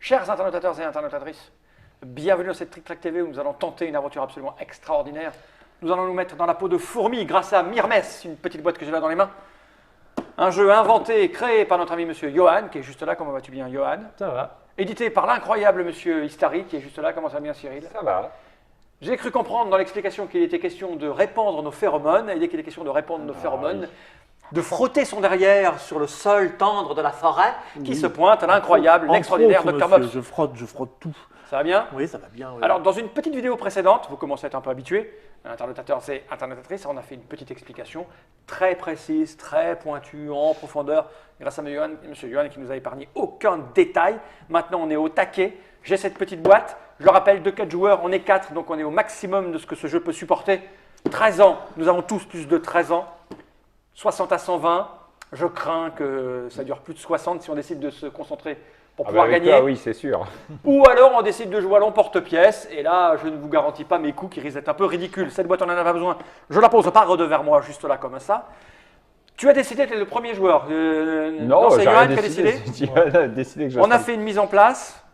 Chers internautateurs et internautatrices, bienvenue dans cette Trick Track TV où nous allons tenter une aventure absolument extraordinaire. Nous allons nous mettre dans la peau de fourmi grâce à Myrmes, une petite boîte que j'ai là dans les mains. Un jeu inventé et créé par notre ami monsieur Johan, qui est juste là. Comment vas-tu bien, Johan? Ça va. Édité par l'incroyable monsieur Istari, qui est juste là. Comment ça va bien, Cyril? Ça va. J'ai cru comprendre dans l'explication qu'il était question de répandre nos phéromones, et dès qu'il est question de répandre nos phéromones, de frotter son derrière sur le sol tendre de la forêt, qui se pointe à l'incroyable, l'extraordinaire Dr Mops. Je frotte tout. Ça va bien? Oui, ça va bien. Oui. Alors, dans une petite vidéo précédente, vous commencez à être un peu habitués, internautateurs et internautatrices, on a fait une petite explication très précise, très pointue, en profondeur, grâce à M. Johan qui nous a épargné aucun détail. Maintenant, on est au taquet. J'ai cette petite boîte. Je le rappelle, de 4 joueurs, on est 4, donc on est au maximum de ce que ce jeu peut supporter. 13 ans, nous avons tous plus de 13 ans. 60 à 120, je crains que ça dure plus de 60 si on décide de se concentrer pour pouvoir avec gagner. toi, oui, c'est sûr. Ou alors on décide de jouer à l'emporte-pièce, et là je ne vous garantis pas mes coups qui risquent d'être un peu ridicules. Cette boîte on n'en a pas besoin, je la pose par devers moi, juste là comme ça. Tu as décidé, tu es le premier joueur. Non, c'est j'ai Johan rien qui a décidé. décidé. Johan a décidé que je On a serais- fait une mise en place.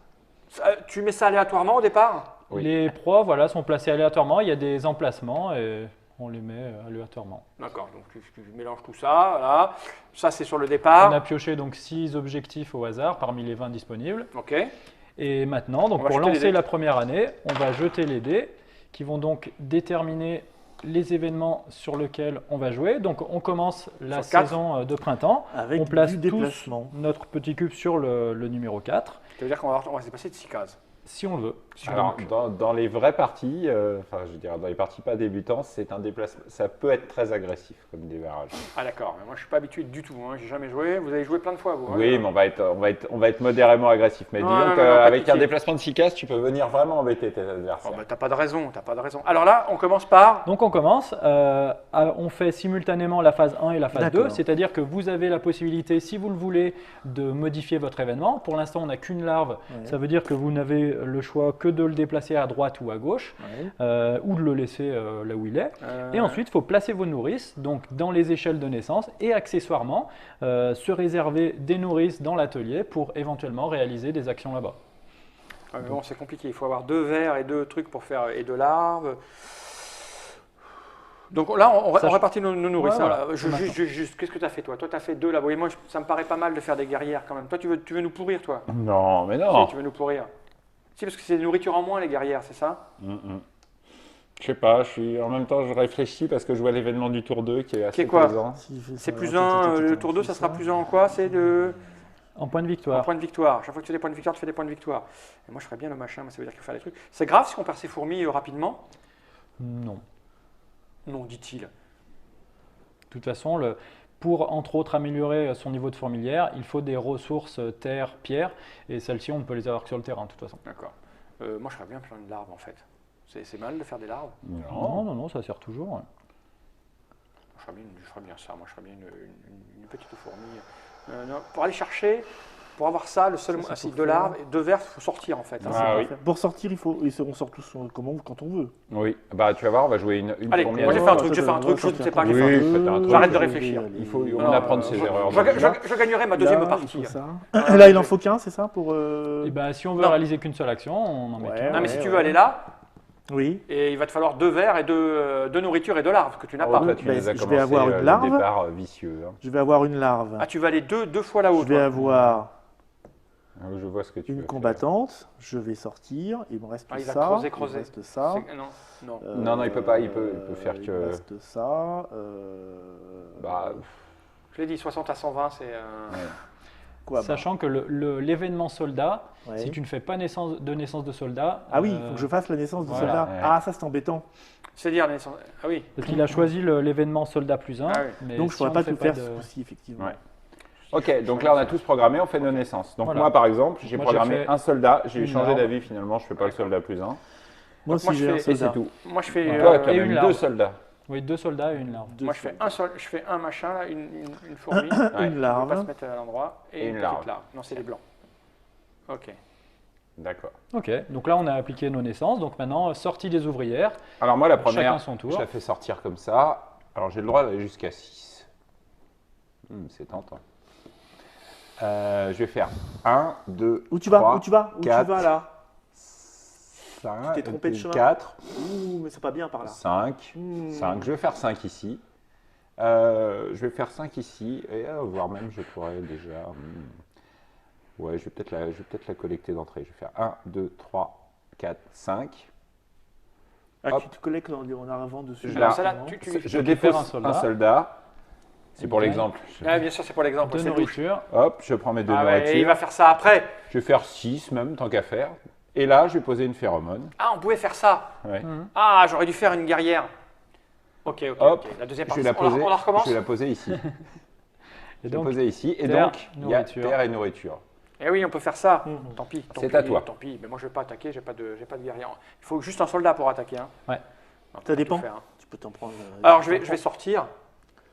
Tu mets ça aléatoirement au départ? Oui. Les proies voilà, sont placés aléatoirement. Il y a des emplacements et on les met aléatoirement. D'accord, donc tu mélanges tout ça, voilà. Ça c'est sur le départ. On a pioché donc 6 objectifs au hasard parmi les 20 disponibles. Ok. Et maintenant, donc, On va pour jeter les lancer dés. la première année, on va jeter les dés qui vont donc déterminer les événements sur lesquels on va jouer. Donc on commence la Sur quatre. saison de printemps. Avec On place du tous déplacement. notre petit cube sur le numéro 4, Ça veut dire qu'on va se passer de 6 cases. si on le veut. Alors, dans les vraies parties, enfin, je dirais dans les parties pas débutantes, c'est un déplacement. Ça peut être très agressif comme démarrage. Ah d'accord, mais moi je suis pas habitué du tout, hein. J'ai jamais joué. Vous avez joué plein de fois vous? hein. Oui, mais on va être modérément agressif. Mais Non, disons non, non, pas qu'avec pitié. un déplacement de 6 cases, tu peux venir vraiment embêter tes Oh, adversaires. bah, t'as pas de raison, t'as pas de raison. Alors là, on commence par. Donc on commence, on fait simultanément la phase 1 et la phase 2, D'accord. c'est-à-dire que vous avez la possibilité, si vous le voulez, de modifier votre événement. Pour l'instant, on n'a qu'une larve, Ouais. ça veut dire que vous n'avez le choix que de le déplacer à droite ou à gauche, Ouais. ou de le laisser là où il est. Et ensuite, il faut placer vos nourrices donc dans les échelles de naissance et accessoirement se réserver des nourrices dans l'atelier pour éventuellement réaliser des actions là-bas. Ah, mais bon, c'est compliqué. Il faut avoir 2 vers et 2 trucs pour faire et 2 larves. Donc là, on répartit nos nourrices. Ouais, hein, voilà. là. Juste, qu'est-ce que tu as fait toi? Toi, tu as fait 2 là. Oui, moi, ça me paraît pas mal de faire des guerrières quand même. Toi, tu veux nous pourrir, toi? Non, mais Si, non. tu veux nous pourrir. Si, parce que c'est des nourritures en moins, les guerrières, c'est ça? Je sais pas, en même temps, je réfléchis parce que je vois l'événement du tour 2 qui est assez quoi plaisant. Si, je fais C'est ça, plus attends, 1, attends, le attends, tour 2, je ça fais sera plus 1 en quoi? C'est de. En point de Un victoire. point de victoire. Chaque fois que tu fais des points de victoire, tu fais des points de victoire. Et moi, je ferais bien le machin, mais ça veut dire qu'il faut faire des trucs. C'est grave si on perd ses fourmis rapidement? Non. Non, dit-il. De toute façon, pour entre autres améliorer son niveau de fourmilière, il faut des ressources terre, pierre, et celles-ci, on ne peut les avoir que sur le terrain de toute façon. D'accord. Moi, je ferais bien plein de larves, en fait. C'est mal de faire des larves? Non, non, non, ça sert toujours. Je ferais bien ça. Moi, je ferais bien une petite fourmi. Non, pour aller chercher, pour avoir ça, le seul Ça, c'est si pour deux faire. larves, 2 vers, il faut sortir, en fait. hein. Ça, c'est Ah pas oui. faire. Pour sortir, on sort tous quand on veut. Oui, bah tu vas voir, on va jouer une Allez, fourmi. moi, j'ai à- fait un truc, je ne sais pas. j'ai fait un Oui, truc. faites un truc. J'arrête de réfléchir. Il faut Non, apprendre ses erreurs. Je gagnerai ma deuxième Là, il partie. faut ça. Ouais, Là, ouais. il en faut qu'un, c'est ça pour. Et ben, si on veut Non. réaliser qu'une seule action, on en met Ouais. qu'un. Non, mais si tu veux ouais. aller là, Oui. et il va te falloir 2 vers et 2 nourritures et 2 larves que tu n'as Ah pas. ouais, toi, tu Ben, les as je vais commencé avoir une le larve. départ vicieux. hein. Je vais avoir une larve. Ah, tu vas aller deux fois là-haut. Je vais toi. avoir Je vois ce que tu veux une faire. combattante. Je vais sortir. Il me reste Ah, il va ça. creuser. Il me reste ça. Non. Non, il peut pas, il peut faire Il que- me reste ça. Bah, Je l'ai dit, 60 à 120, c'est. Quoi, bah, Sachant que l'événement soldat, ouais. si tu ne fais pas naissance de soldat, Ah oui, il faut que je fasse la naissance du voilà. soldat. Ouais. Ah, ça c'est embêtant. C'est-à-dire la naissance. Ah oui. parce qu'il a choisi l'événement soldat plus 1, Ah oui. mais Donc je si pourrais on pas ne fait tout faire de- ce coup-ci, effectivement. Ouais. Ok, donc là on a tous programmé, on fait nos naissances. Donc Voilà. moi par exemple, j'ai Moi, programmé j'ai fait un soldat, j'ai une changé larve. d'avis finalement, je fais pas le soldat plus 1. Moi Moi, aussi je j'ai un fais- Et c'est soldat. tout. Moi, je fais. Voilà. Toi tu as et même une 2 larve. soldats. Oui, 2 soldats et une larve. Moi, je fais un machin, là, une fourmi. Ouais. Une On va pas se larve. mettre à l'endroit. Et Et une une petite larve. larve. Non, c'est les blancs. Ok. D'accord. Ok, donc là on a appliqué nos naissances, donc maintenant sortie des ouvrières, Alors moi la chacun première, son tour. je la fais sortir comme ça. Alors j'ai le droit d'aller jusqu'à 6. C'est tentant. Je vais faire 1, 2, Où tu vas 3, Où tu vas 4, là 5, Tu t'es trompé de chemin. 4, Ouh, mais c'est pas bien par là. 5, Hmm. 5. Je vais faire 5 ici. Je vais faire 5 ici. Et voire même, je pourrais déjà... Ouais, je vais peut-être la collecter d'entrée. Je vais faire 1, 2, 3, 4, 5. Ah, Hop. tu te collectes en arrivant dessus. Alors, ça, là, directement. tu Je récupères dépose un un soldat. soldat. C'est Et pour gagne. l'exemple. Ah, bien sûr, c'est pour l'exemple. De c'est louche. nourriture. Hop, je prends mes deux Ah ouais, nourritures. et il va faire ça après. Je vais faire 6 même, tant qu'à faire. Et là, je vais poser une phéromone. Ah, on pouvait faire ça. Ouais. Ah, j'aurais dû faire une guerrière. Ok, ok, Hop, ok. La deuxième Je vais partie, la poser, on la recommence. je vais la poser ici. Et Je vais donc, poser ici. Et terre, donc, il y a nourriture. terre et nourriture. Eh oui, on peut faire ça. Mhm. Tant pis. tant C'est pis, à toi. Tant pis. Mais moi, je vais pas attaquer. J'ai pas de guerrier. Il faut juste un soldat pour attaquer. Hein. Ouais. On peut Ça pas dépend. tout faire, hein. Tu peux t'en prendre. Alors, je vais sortir.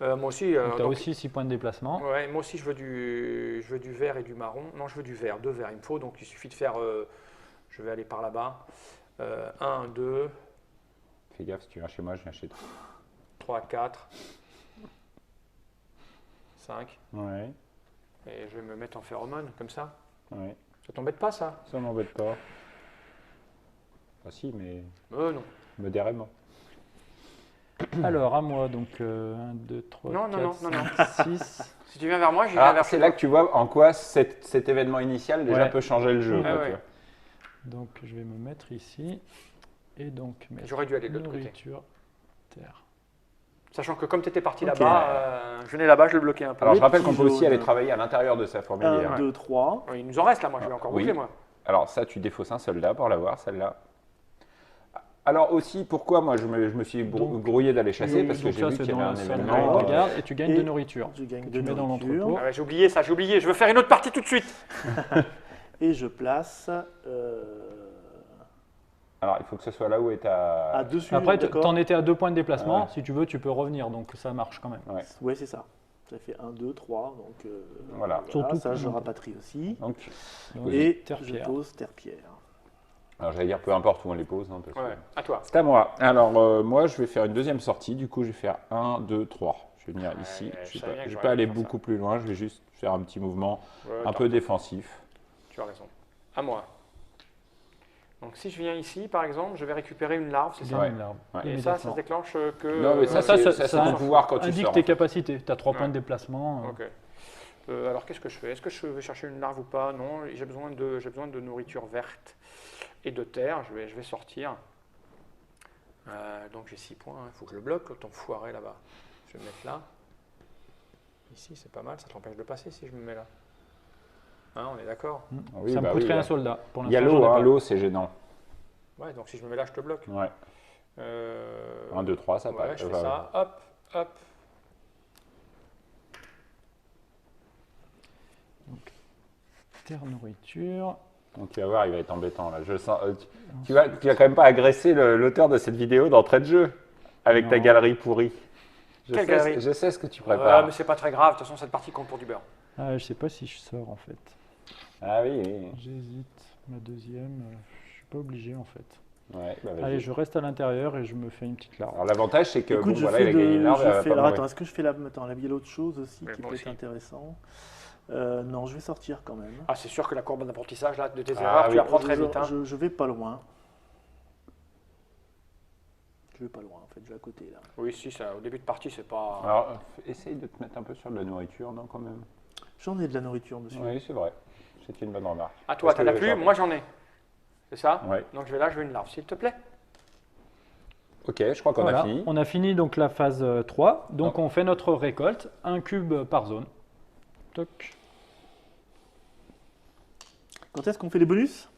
Moi aussi. tu as donc, aussi 6 points de déplacement. ouais, moi aussi, je veux du vert et du marron. Non, je veux du vert. 2 verts, il me faut. Donc, il suffit de faire. Je vais aller par là-bas. 1, 2, Fais gaffe, si tu viens chez moi, je viens chez toi. 3, 4, 5. Ouais, Et je vais me mettre en phéromone, comme ça. ouais. Ça t'embête pas, ça? Ça m'embête pas. Ah si, mais Non. modérément. Alors, à moi, donc 1, 2, 3, Non, non, 4, non, non, 5, 6. Si tu viens vers moi, j'irai Ah, vers c'est là que tu vois en quoi cet événement initial déjà Ouais. peut changer le jeu. Ah quoi, ouais. tu vois. Donc, je vais me mettre ici. Et donc, mettre J'aurais dû aller de l'autre côté. nourriture, terre. Sachant que comme tu étais parti Ok. là-bas, je venais là-bas, je le bloquais un peu. Alors Les je rappelle qu'on petits peut aussi aller jaunes. travailler à l'intérieur de sa fourmilière. 1, 2, 3. Il nous en reste là, moi je vais encore Oui. bouger moi. Alors ça, tu défausses un soldat pour l'avoir, celle-là. Alors aussi, pourquoi moi je me suis Donc, grouillé d'aller chasser Oui, parce que donc j'ai ça, vu c'est qu'il y avait dans un la salle événement. de garde et tu gagnes Et de nourriture. Je gagne Que de tu mets dans nourriture. l'entrepôt. Ah ouais, j'ai oublié ça, j'ai oublié. Je veux faire une autre partie tout de suite. Et je place Alors il faut que ce soit là où est ta... à dessus. Après, d'accord. t'en étais à 2 points de déplacement. Ouais. Si tu veux, tu peux revenir. Donc, ça marche quand même. Ouais. Ouais, c'est ça. Ça fait 1, 2, 3. Donc Voilà. Surtout ça, que- je rapatrie aussi. Donc, Donc, Et je terre-pierre. pose terre-pierre. alors j'allais dire peu importe où on les pose. Hein, parce que- Ouais, à toi. C'est à moi. Alors moi je vais faire une deuxième sortie. Du coup je vais faire 1, 2, 3. Je vais venir ici. je Je savais ne bien que vais j'aurais pas aller dû faire ça. beaucoup plus loin. Je vais juste faire un petit mouvement Ouais, un t'as- peu défensif. Tu as raison. À moi. Donc si je viens ici par exemple, je vais récupérer une larve, c'est Tu ça? gagnes une larve. Ouais. Et ça Immédiatement. se déclenche que. Non mais ça, ça, c'est ça ton pouvoir quand tu indique sors. tes en fait. capacités. Tu as 3 points Ouais. de déplacement. Ok. Alors qu'est-ce que je fais? Est-ce que je vais chercher une larve ou pas? Non, j'ai besoin de nourriture verte et de terre. Je vais sortir. Donc j'ai 6 points. Il faut que je le bloque, l'autre enfoiré là-bas. Je vais me mettre là. Ici, c'est pas mal. Ça t'empêche de passer si je me mets là. Hein, on est d'accord? Oui, Ça me bah coûterait oui, un soldat. Pour Il y a l'instant, l'eau, j'en ai hein, pas. l'eau c'est gênant. Ouais, donc si je me mets là, je te bloque. Ouais. 1, 2, 3, ça Ouais, passe. je fais ça. Hop, hop. Terre, nourriture. Donc tu vas voir, il va être embêtant là. Je sens, tu vas quand même pas agresser l'auteur de cette vidéo d'entrée de jeu avec ta Non. galerie pourrie. Quelle galerie Je sais ce que tu Ouais, prépares. mais c'est pas très grave. De toute façon, cette partie compte pour du beurre. Ah, je sais pas si je sors en fait. Ah oui, oui. J'hésite. Ma deuxième, je suis pas obligé en fait. Ouais, bah, vas-y. Allez, je reste à l'intérieur et je me fais une petite larve. Alors l'avantage c'est que Écoute, bon, je voilà, fais il a gagné une larve, je elle va fais- pas alors, mourir. attends, est-ce que je fais la. Attends, il y a l'autre chose aussi Mais qui moi peut aussi. être intéressant. Non, je vais sortir quand même. Ah, c'est sûr que la courbe d'apprentissage là, de tes Ah, erreurs, tu oui. apprends très vite. Hein. Je vais pas loin. Je vais pas loin, en fait, je vais à côté là. Oui, si, ça, au début de partie, c'est pas. Alors essaye de te mettre un peu sur de la nourriture, non quand même. J'en ai de la nourriture dessus. Oui, c'est vrai. C'est une bonne remarque. À toi, Parce t'en as que plus, j'en- moi j'en ai. C'est ça? Ouais. Donc je vais là, je veux une larve, s'il te plaît. Ok, je crois qu'on Voilà, a fini. on a fini donc la phase 3. Donc Non. on fait notre récolte, un cube par zone. Toc. Quand est-ce qu'on fait les bonus?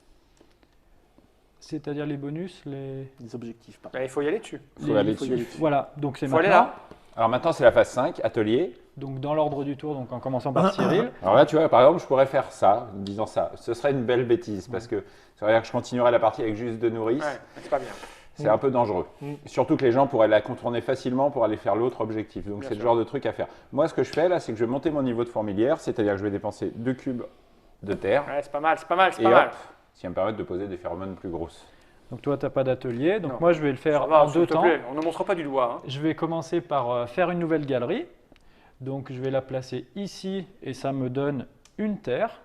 C'est-à-dire les bonus, les... Les objectifs, pardon. Bah, il faut y aller dessus. Faut aller faut y dessus. aller dessus. Voilà, donc c'est Faut aller maintenant. là. Alors maintenant c'est la phase 5, atelier. Donc dans l'ordre du tour, donc en commençant par Cyril. Alors là, tu vois, par exemple, je pourrais faire ça, en disant ça. Ce serait une belle bêtise, parce que ça veut dire que je continuerai la partie avec juste deux nourrices. Ouais, c'est pas bien. C'est un peu dangereux. Mm. Surtout que les gens pourraient la contourner facilement pour aller faire l'autre objectif. Donc Bien c'est le sûr. genre de truc à faire. Moi, ce que je fais là, c'est que je vais monter mon niveau de fourmilière, c'est-à-dire que je vais dépenser 2 cubes de terre, Ouais, c'est pas mal, c'est pas mal, c'est et pas hop, mal. ce qui va me permettre de poser des phéromones plus grosses. Donc toi, tu n'as pas d'atelier. Donc Non. moi, je vais le faire Ça va, en s'il 2 te temps. plaît, on ne montre pas du doigt. Hein. Je vais commencer par faire une nouvelle galerie. Donc je vais la placer ici et ça me donne une terre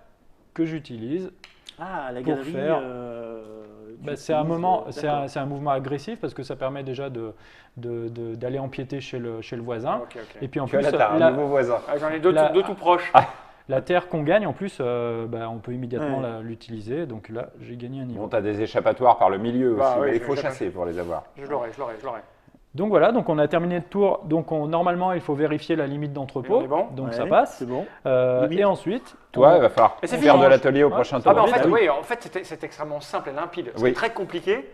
que j'utilise. Ah, la Pour galerie. faire- tu C'est un utilises, moment, d'accord. c'est un mouvement agressif parce que ça permet déjà d'aller empiéter chez le voisin. Ok, ok. Et puis en Tu vois, plus, là, t'as un nouveau voisin. Ah, j'en ai deux, La- deux tout proches. la terre qu'on gagne, en plus, on peut immédiatement Ouais. l'utiliser. Donc là, j'ai gagné un niveau. Bon, t'as des échappatoires par le milieu Bah aussi, oui, mais il je- faut j'ai pas- chasser pour les avoir. Je l'aurai. Donc voilà, donc on a terminé le tour. Donc normalement, il faut vérifier la limite Et d'entrepôt. on est bon Donc Ouais, ça passe. C'est bon. Et ensuite, Toi, il va falloir Et c'est faire fini. de l'atelier au Ouais. prochain Ah tour. bah en Bah fait, oui. oui, en fait c'est extrêmement simple et limpide. Ce qui Oui. est très compliqué,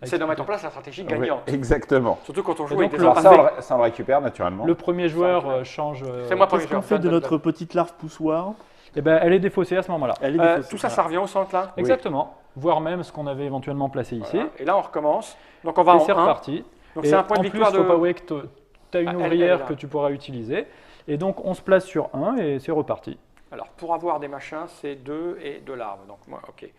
c'est de mettre en place la stratégie Oui, gagnante. exactement. Surtout quand on joue Et avec donc, des le- armes Alors pavées. ça, on le récupère naturellement. le premier joueur Ça, change. C'est moi premier Qu'est-ce joueur. qu'on fait de Donne, notre petite larve poussoir? Et ben, elle est défaussée à ce moment-là. Elle est donne. défaussée. Tout ça, Voilà. ça revient au centre là. Oui. Exactement. Voire même ce qu'on avait éventuellement placé ici. Voilà. Et là, on recommence. Donc on va Et en c'est 1. reparti. Donc Et c'est un point de en plus, victoire faut pas de. oublier que tu as une Ah, elle est ouvrière là. que tu pourras utiliser. Et donc, on se place sur 1 et c'est reparti. Alors pour avoir des machins, c'est 2 et 2 larves. Donc moi, ok.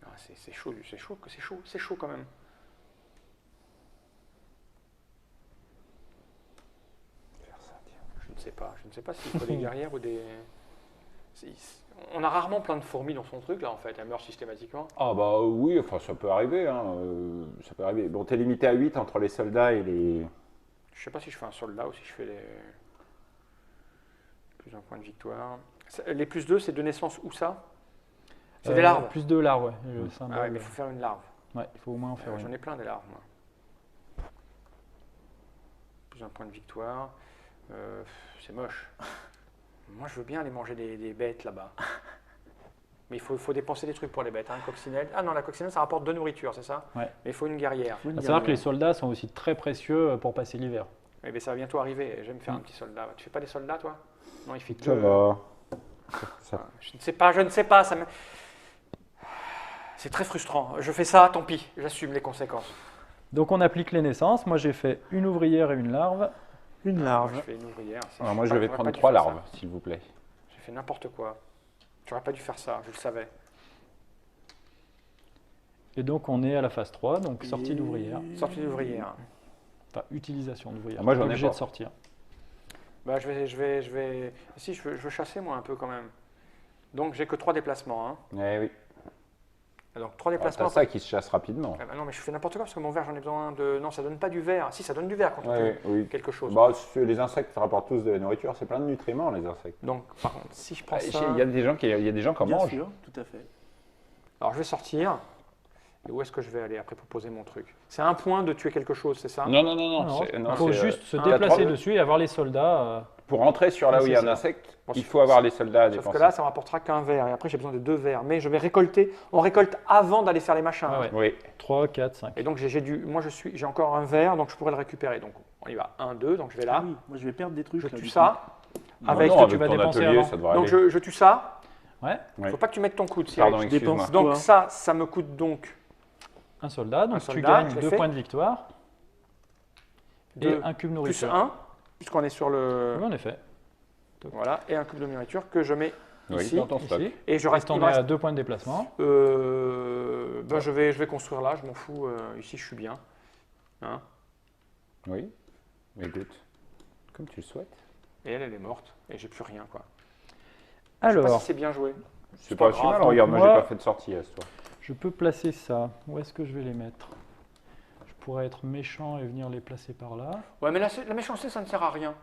Ah, c'est chaud, c'est chaud quand même. Je ne sais pas s'il faut des guerrières ou des. On a rarement plein de fourmis dans son truc là en fait, elles meurent systématiquement. Ah bah oui, enfin ça peut arriver. Hein, ça peut arriver. Bon, t'es limité à 8 entre les soldats et les... Je sais pas si je fais un soldat ou si je fais les. Plus un point de victoire. Les plus 2, c'est de naissance où ça? C'est des larves. Plus de larves, ouais. Le symbole, Ah ouais, mais il faut faire une larve. ouais, il faut au moins en faire J'en une. ai plein des larves, moi. Plus un point de victoire. C'est moche. Moi, je veux bien aller manger des bêtes là-bas. Mais il faut dépenser des trucs pour les bêtes. Hein. Coccinelle. Ah non, la coccinelle, ça rapporte de nourriture, c'est ça? Ouais. Mais il faut une guerrière. Faut une À savoir que les guerrière. soldats sont aussi très précieux pour passer l'hiver. Eh bien, ça va bientôt arriver. Je vais me faire un petit soldat. Tu fais pas des soldats, toi? Non, il fait que. Ça va. Ça- Je ne sais pas. C'est très frustrant. Je fais ça, tant pis. J'assume les conséquences. Donc, on applique les naissances. Moi, j'ai fait une ouvrière et une larve. Une Moi, larve. je fais une ouvrière. Alors moi je vais J'aurais prendre pas dû 3 faire larves, ça. s'il vous plaît. J'ai fait n'importe quoi. J'aurais pas dû faire ça, je le savais. Et donc, on est à la phase 3, donc sortie Et- d'ouvrière. Sortie d'ouvrière. Enfin, utilisation d'ouvrière. Ah, moi, j'en ai Obligé pas. de sortir. Bah, je vais. Si, je veux chasser moi un peu quand même. Donc j'ai que 3 déplacements. Hein. Eh oui. Donc 3 Alors, déplacements. t'as ça qui se chasse rapidement. Ah bah non, mais je fais n'importe quoi parce que mon verre, j'en ai besoin de. Non, ça donne pas du verre. Si, ça donne du verre quand on Ouais, fait oui. quelque chose. Bah, les insectes rapportent tous de la nourriture, c'est plein de nutriments les insectes. Donc, par contre, si je prends Il ça. y a des gens qui en Bien mangent. sûr, tout à fait. Alors je vais sortir. Et où est-ce que je vais aller après pour poser mon truc? C'est un point de tuer quelque chose, c'est ça? Non, non, non, non. Non, c'est- il non, faut c'est, juste se un, déplacer trois- dessus et avoir les soldats. Pour rentrer sur là où il y a un Nécessaire. insecte, Bon, il faut avoir les soldats à Sauf dépenser. que là, ça ne m'apportera qu'un verre. Et après, j'ai besoin de 2 verres. Mais je vais récolter. On récolte avant d'aller faire les machins. Ouais, hein. ouais. Oui. 3, 4, 5. Et donc, moi, j'ai encore un verre, donc je pourrais le récupérer. Donc, on y va. 1, 2, donc je vais là. Ah oui, moi je vais perdre des trucs. Je là, tue du ça. Avec Non, ce que avec tu vas ton dépenser atelier, avant. ça devrait Donc, aller. je tue ça. Ouais, Il ne Oui. faut pas que tu mettes ton coude, Cyril. Pardon, Je excuse-moi. dépense. Donc, Quoi ça me coûte donc un soldat. Donc, Un tu soldat, gagnes je l'ai 2 fait. points de victoire et 2 un cube plus nourriture. 1, puisqu'on est sur le. Oui, en effet. Voilà, et un cube de nourriture que je mets Oui, ici. dans ton stock. Ici. Et je Reste, reste. on il est me à reste- 2 points de déplacement. ben, je vais construire là, je m'en fous. Ici, je suis bien. Hein. Oui. Écoute, comme tu le souhaites. Et elle est morte. Et j'ai plus rien, quoi. Je sais pas Alors, si c'est bien joué. C'est pas pas si grave. mal, Donc, regarde, moi moi- j'ai pas fait de sortie à ce soir. je peux placer ça. Où est-ce que je vais les mettre? Je pourrais être méchant et venir les placer par là. Ouais, mais la méchanceté, ça ne sert à rien.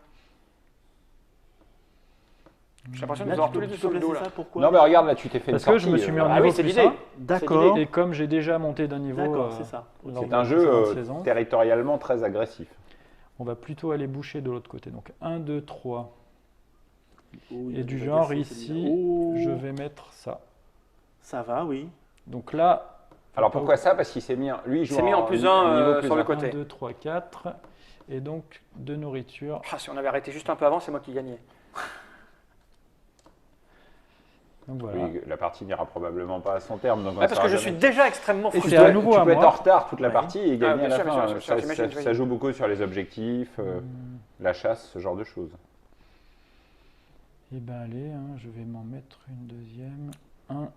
J'ai l'impression de Là, nous avoir tu tous peux, les deux tu sur peux le dos, placer là. ça, pourquoi? Non, mais regarde, là tu t'es fait Parce une que sortie. je me suis mis en Ah niveau oui, c'est plus l'idée. 1. D'accord. Et comme j'ai déjà monté d'un niveau, D'accord, c'est ça. lors Ok. de C'est un la jeu précédente saison, territorialement très agressif. on va plutôt aller boucher de l'autre côté. Donc 1, 2, 3. Oh, il Et a du déjà genre cassé ici, celui-là. Oh, je vais mettre ça. Ça va, oui. Donc là, Alors pourquoi ça? Parce qu'il s'est mis, lui il joue Il s'est mis en plus un, niveau plus sur le un. côté. 1, 2, 3, 4. Et donc de nourriture. Ah, si on avait arrêté juste un peu avant, c'est moi qui gagnais. Donc voilà. Oui, la partie n'ira probablement pas à son terme. Donc on Ouais, parce saura que je suis jamais. déjà extrêmement Et Tu frustré. c'est à peux, nouveau tu à peux être moi. en retard toute la Ouais. partie et gagner bien à la sûr, bien fin. sûr, bien sûr, j'imagine, Ça j'imagine. joue beaucoup sur les objectifs, la chasse, ce genre de choses. Et ben allez, hein, je vais m'en mettre une deuxième. 1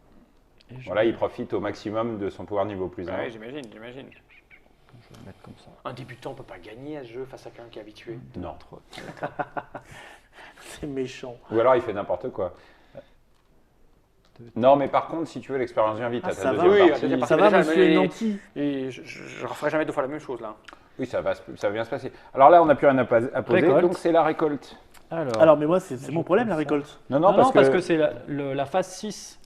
Et je Voilà, vais- il profite au maximum de son pouvoir niveau plus 1. Ouais, j'imagine. je vais le mettre comme ça. Un débutant ne peut pas gagner à ce jeu face à quelqu'un qui est habitué. Non. 3, C'est méchant. Ou alors il fait n'importe quoi. Non, mais par contre, si tu veux, l'expérience vient vite. Ah, À ta ça va. deuxième Oui, partie, la deuxième Ça mais va, déjà, monsieur mais- Nanti? Et je ne referai jamais deux fois la même chose là. Oui, ça va bien se passer. Alors là, on n'a plus rien à poser, Récolte. donc c'est la récolte. Alors, mais moi, c'est mon problème, la récolte. Non, Non, non, parce que c'est la phase 6.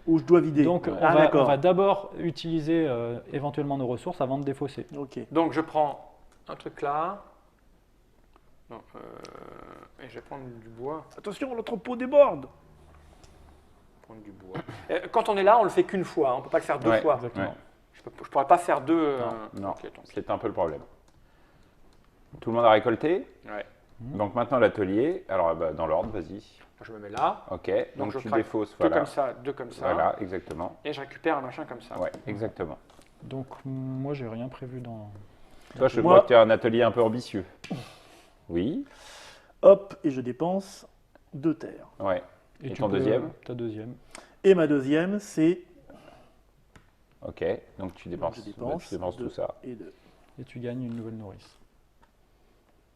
Où je dois vider. Donc on Ah, va d'accord. d'abord utiliser éventuellement nos ressources avant de défausser. Ok. Donc je prends un truc là. Non, et je vais prendre du bois. Attention, l'entrepôt déborde. Prendre du bois. Quand on est là, on le fait qu'une fois. On ne peut pas le faire deux Ouais, fois. Exactement. Ouais. Je ne pourrais pas faire deux. Non, ok, tant pis. c'est un peu le problème. Tout le monde a récolté. Ouais. Donc maintenant l'atelier. Alors bah, dans l'ordre, vas-y. Je me mets là. Ok. Donc je tu craque défausses. Deux Voilà. comme ça, deux comme ça. Voilà, exactement. Et je récupère un machin comme ça. Ouais, exactement. Donc moi j'ai rien prévu dans. Toi, je Moi- vois que tu as un atelier un peu ambitieux. Oui. Hop, et je dépense 2 terres. Ouais. Et tu ton peux- deuxième Ta deuxième. Et ma deuxième, c'est Ok. Donc tu dépenses, je dépense tu dépenses tout deux. ça. et 2. Et tu gagnes une nouvelle nourrice.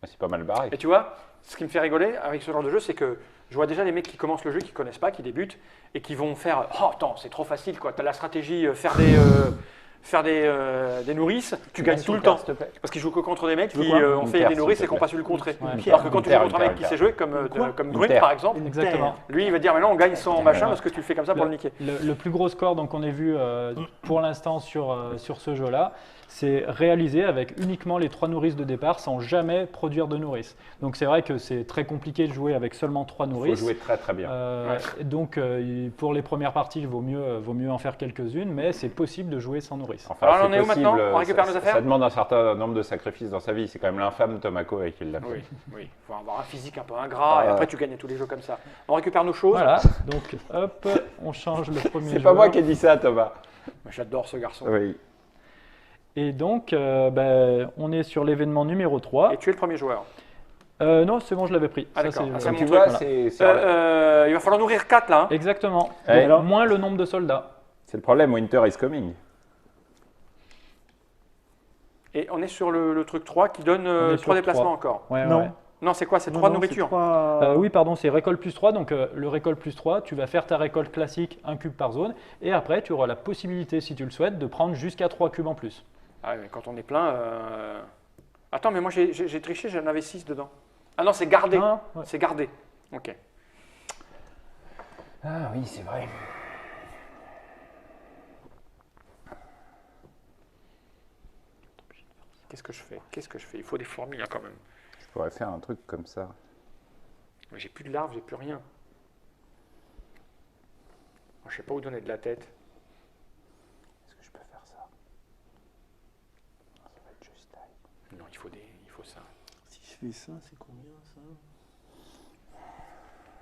C'est pas mal barré. Et tu vois, ce qui me fait rigoler avec ce genre de jeu, c'est que je vois déjà les mecs qui commencent le jeu, qui connaissent pas, qui débutent, et qui vont faire « Oh, attends, c'est trop facile, quoi. Tu as la stratégie, faire des nourrices, tu gagnes tout le temps. » Parce qu'ils jouent que contre des mecs Tu veux qui quoi ont Une fait terre, des nourrices s'il et te qui n'ont plaît. pas su le contrer. Ouais. Pierre. Alors que quand Une tu terre, joues contre un une mec terre, qui une sait jouer comme Quoi Grunt, terre. par exemple, Une Exactement. terre. lui, il va dire « Mais non, on gagne sans machin parce que tu le fais comme ça pour le niquer. Le plus gros score donc, qu'on ait vu pour l'instant sur ce jeu-là, c'est réalisé avec uniquement les 3 nourrices de départ sans jamais produire de nourrices. Donc c'est vrai que c'est très compliqué de jouer avec seulement 3 Il faut nourrices. jouer très très bien. Donc pour les premières parties, il vaut mieux en faire quelques-unes, mais c'est possible de jouer sans nourrice. Enfin, Alors, on c'est en est où possible, maintenant On récupère nos affaires Ça demande un certain nombre de sacrifices dans sa vie. C'est quand même l'infâme Tomako qui l'a fait. Oui, oui. Il faut avoir un physique un peu ingrat et Ah. après tu gagnes à tous les jeux comme ça. On récupère nos choses. Voilà, donc hop, on change le premier C'est pas joueur. moi qui ai dit ça, Thomas. J'adore ce garçon. Oui. Et donc, on est sur l'événement numéro 3. Et tu es le premier joueur. Non, c'est bon, je l'avais pris. Ah, d'accord. c'est- Ah, c'est Comme mon tu truc, vois, voilà. c'est Il va falloir nourrir 4 là. Hein. Exactement. Ouais. Donc, moins le nombre de soldats. le problème. Winter is coming. Et on est sur le truc 3 qui donne On est 3 sur déplacements 3. encore. Ouais, Non. ouais. Non, c'est quoi? C'est Non, 3 non, nourritures. c'est trois- Oui, pardon, c'est récolte plus 3. Donc, le récolte plus 3, tu vas faire ta récolte classique, un cube par zone. Et après, tu auras la possibilité, si tu le souhaites, de prendre jusqu'à 3 cubes en plus. Ah ouais, mais quand on est plein. Attends, mais moi j'ai triché, j'en avais 6 dedans. Ah non, c'est gardé. Ah, ouais. C'est gardé. Ok. Ah oui, c'est vrai. Qu'est-ce que je fais? Qu'est-ce que je fais? Il faut des fourmis là quand même. Je pourrais faire un truc comme ça. Mais j'ai plus de larves, j'ai plus rien. Je sais pas où donner de la tête. Est-ce que je peux faire ça? Ça va être juste taille. Non, il faut ça. Si je fais ça, c'est combien ça?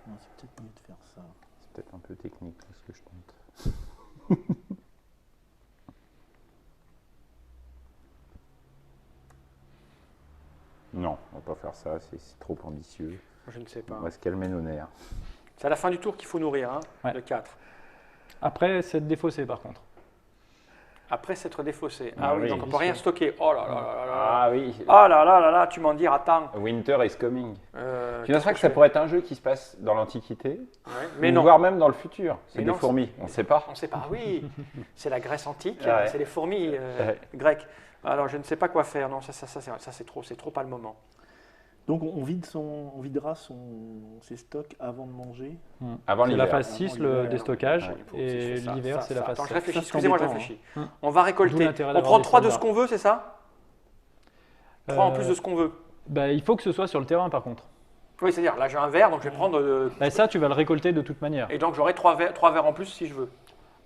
Non, c'est peut-être mieux de faire ça. C'est peut-être un peu technique ce que je tente. Non, on va pas faire ça, c'est trop ambitieux. Je ne sais pas. On va se calmer nos nerfs. C'est à la fin du tour qu'il faut nourrir, hein, Ouais. le 4. Après, c'est défaussé par contre. Après s'être défaussé. Ah Ah oui, oui. donc on peut rien stocker. Oh là là là là là. Ah oui, Ah là là là là, tu m'en dis, attends. Winter is coming. Tu Qu'est-ce noteras que je ça fais? pourrait être un jeu qui se passe dans l'Antiquité, Ouais, mais ou non, voire même dans le futur. C'est Mais des non, fourmis, on ne sait pas. on ne sait pas. Oui, c'est la Grèce antique, Ouais. c'est les fourmis Ouais. grecques. Alors je ne sais pas quoi faire. Non, ça c'est trop pas le moment. Donc on videra ses stocks avant de manger. Avant C'est l'hiver. la phase 6, Avant le l'hiver. déstockage, Ouais, il faut et aussi ça, l'hiver, ça, c'est la ça. phase Attends, je 7. réfléchis, Ça, c'est excusez-moi, je embêtant, réfléchis. hein. On va D'où récolter. l'intérêt On d'avoir prend des 3 de ce soldats. qu'on veut, c'est ça 3 en plus de ce qu'on veut. Il faut que ce soit sur le terrain par contre. Oui, c'est-à-dire, là j'ai un verre, donc je vais prendre. Ça, tu vas le récolter de toute manière. Et donc j'aurai 3 verres en plus si je veux.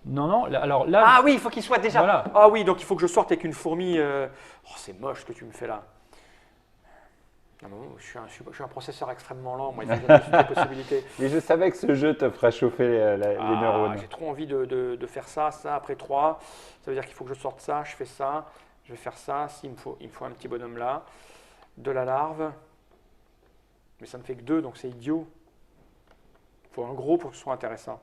Non, non, alors là, Ah oui, il faut qu'il soit déjà. Voilà. Ah oui, donc il faut que je sorte avec une fourmi. Oh, c'est moche ce que tu me fais là. Non, mais je suis un processeur extrêmement lent, moi, il faut que je me donne toutes les possibilités. Mais je savais que ce jeu te ferait chauffer les neurones. J'ai trop envie de faire ça, après 3. Ça veut dire qu'il faut que je sorte ça, je fais ça, je vais faire ça. Il me faut un petit bonhomme là. De la larve. Mais ça ne fait que 2, donc c'est idiot. Il faut un gros pour que ce soit intéressant.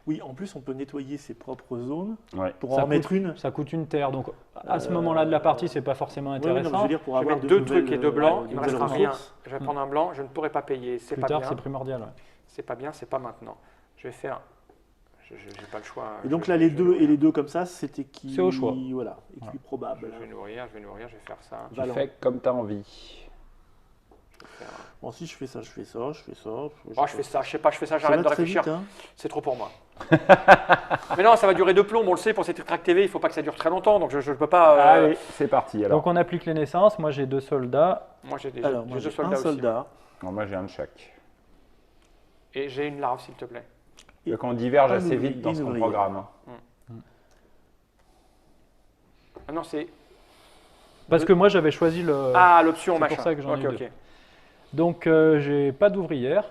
Oui, en plus, on peut nettoyer ses propres zones Ouais. pour Ça en remettre une. Ça coûte une terre, donc à ce moment-là de la partie, c'est pas forcément Ouais, ouais, non, mais je intéressant. veux dire, pour Je vais avoir mettre de 2 trucs et 2 blancs, de il me nouvelles restera rien. ressources. Je vais prendre un blanc, je ne pourrai pas payer, c'est Plus pas tard, bien. c'est primordial. Ouais. C'est pas bien, c'est pas maintenant. Je vais faire. Je n'ai pas le choix. Et donc Je- là, je les vais deux nourrir. et les deux comme ça, c'était qui? C'est au choix. Voilà, Voilà. écrit probable. Je vais nourrir, je vais faire ça. Tu Valent. fais comme tu as envie. Je vais faire- Bon, si je fais ça, je fais ça, je fais ça. Oh, je fais ça, je sais pas, je fais ça, Ça j'arrête va de très réfléchir. vite, hein. C'est trop pour moi. Mais non, ça va durer de plomb, on le sait, pour cette Track TV, il faut pas que ça dure très longtemps, donc je ne peux pas. Allez, c'est parti alors. Donc on applique les naissances. Moi j'ai 2 soldats. Moi j'ai Alors, moi, j'ai 2 j'ai soldats un aussi. soldat. Non, moi j'ai un de chaque. Et j'ai une larve, s'il te plaît. Donc on diverge un assez ouvrier, vite dans une ce qu'on ouvrière. programme. hein. Ah non, c'est. Parce que moi j'avais choisi le. Ah, l'option c'est machin. pour ça que j'en ai Ok, deux. ok. Donc j'ai pas d'ouvrière.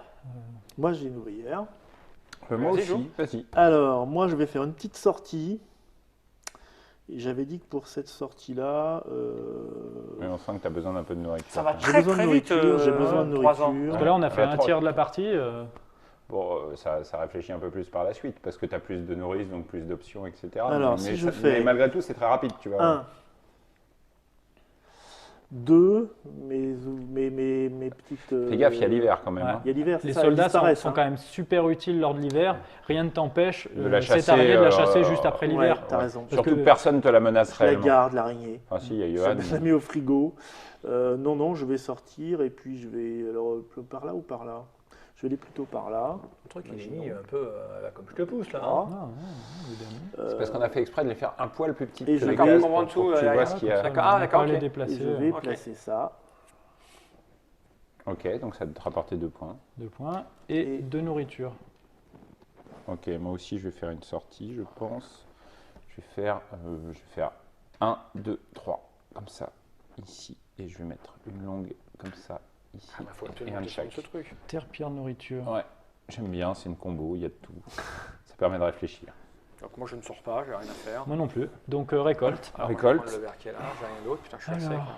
Moi, j'ai une ouvrière. Moi Vas-y, aussi, joue. vas-y. Alors, moi, je vais faire une petite sortie. Et j'avais dit que pour cette sortie-là, Mais on sent que tu as besoin d'un peu de nourriture. Ça va quand j'ai très besoin de très vite. nourriture, j'ai besoin de 3 ans. nourriture. Parce que là on a fait Ouais, un trois. tiers de la partie. même. Bon, ça réfléchit un peu plus par la suite, parce que tu as plus de nourrices, donc plus d'options, etc. Alors, mais, si mais je ça- fais mais malgré tout, c'est très rapide, tu vois. 1, 2, mes petites. Fais gaffe, il y a l'hiver quand même. Ouais. hein. Il y a l'hiver, c'est Les ça, elles soldats disparaissent, sont hein. quand même super utiles lors de l'hiver. Rien ne t'empêche, De la c'est chasser, arrivé de la chasser juste après Ouais, l'hiver. t'as raison. Parce Surtout que- que personne ne te la menace Je la réellement. garde, l'araignée. Enfin, si, il y a Je Johan. la mets au frigo. Non, je vais sortir et puis je vais. Alors, par là ou par là? Je vais aller plutôt par là. Le truc, il est mis un peu comme je te pousse là. Ah. Ah, évidemment. C'est parce qu'on a fait exprès de les faire un poil plus petites Et que je les vais- cases D'accord, pour, en pour dessous, que tu vois là, ce qu'il y a. D'accord. On va d'accord, pas les ok. déplacer. Et je vais ok. placer ça. Ok, donc ça va te rapporter 2 points. 2 points et Et- 2 nourritures. Ok, moi aussi je vais faire une sortie, je pense. Je vais faire 1, 2, 3, comme ça, ici. Et je vais mettre une longue comme ça, ici. Ah, bah, faut et absolument un de descendre chaque. ce truc. Terre, pierre, nourriture. Ouais, j'aime bien, c'est une combo, il y a de tout. Ça permet de réfléchir. Donc moi je ne sors pas, j'ai rien à faire. Moi non plus. Donc récolte. Alors, moi, Récolte. je vais prendre le verre qui est là, j'ai rien d'autre. Putain, je suis à Alors. sec.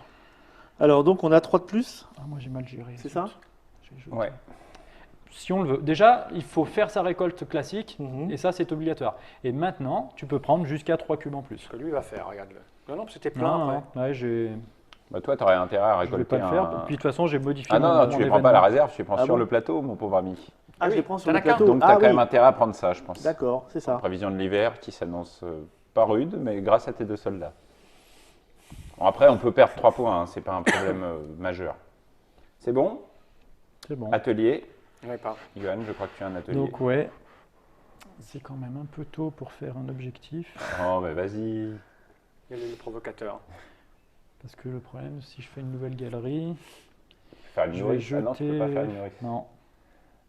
Alors, donc, on a 3 de plus. Ah, moi j'ai mal géré. C'est ça? J'ai jeté. Ouais, Si on le veut. Déjà, il faut faire sa récolte classique Mhm. et ça c'est obligatoire. Et maintenant, tu peux prendre jusqu'à 3 cubes en plus. Ce que lui va faire, regarde-le. Non, non, c'était plein Non, après. non, ouais, bah toi t'aurais intérêt à je vais récolter pas le faire. un... Puis de toute façon, j'ai modifié Ah non, mon, non, mon tu les prends pas à la événement. réserve, tu les prends Ah sur bon le plateau, mon pauvre ami. Ah, je oui, les prends sur t'en le as qu'un. plateau. Donc tu as Ah, quand oui. même intérêt à prendre ça, je pense. D'accord, c'est En ça. prévision de l'hiver qui s'annonce pas rude, mais grâce à tes 2 soldats. Bon, après, on peut perdre 3 points, hein, c'est pas un problème majeur. C'est bon? C'est bon. Atelier. Ouais, pas. Johan, je crois que tu as un atelier. Donc ouais, c'est quand même un peu tôt pour faire un objectif. Oh, bah vas-y. Il y a le provocateur. Parce que le problème, si je fais une nouvelle galerie, Faire une je vais nourrice. Ah non, tu peux pas jeter- faire une nourrice. non.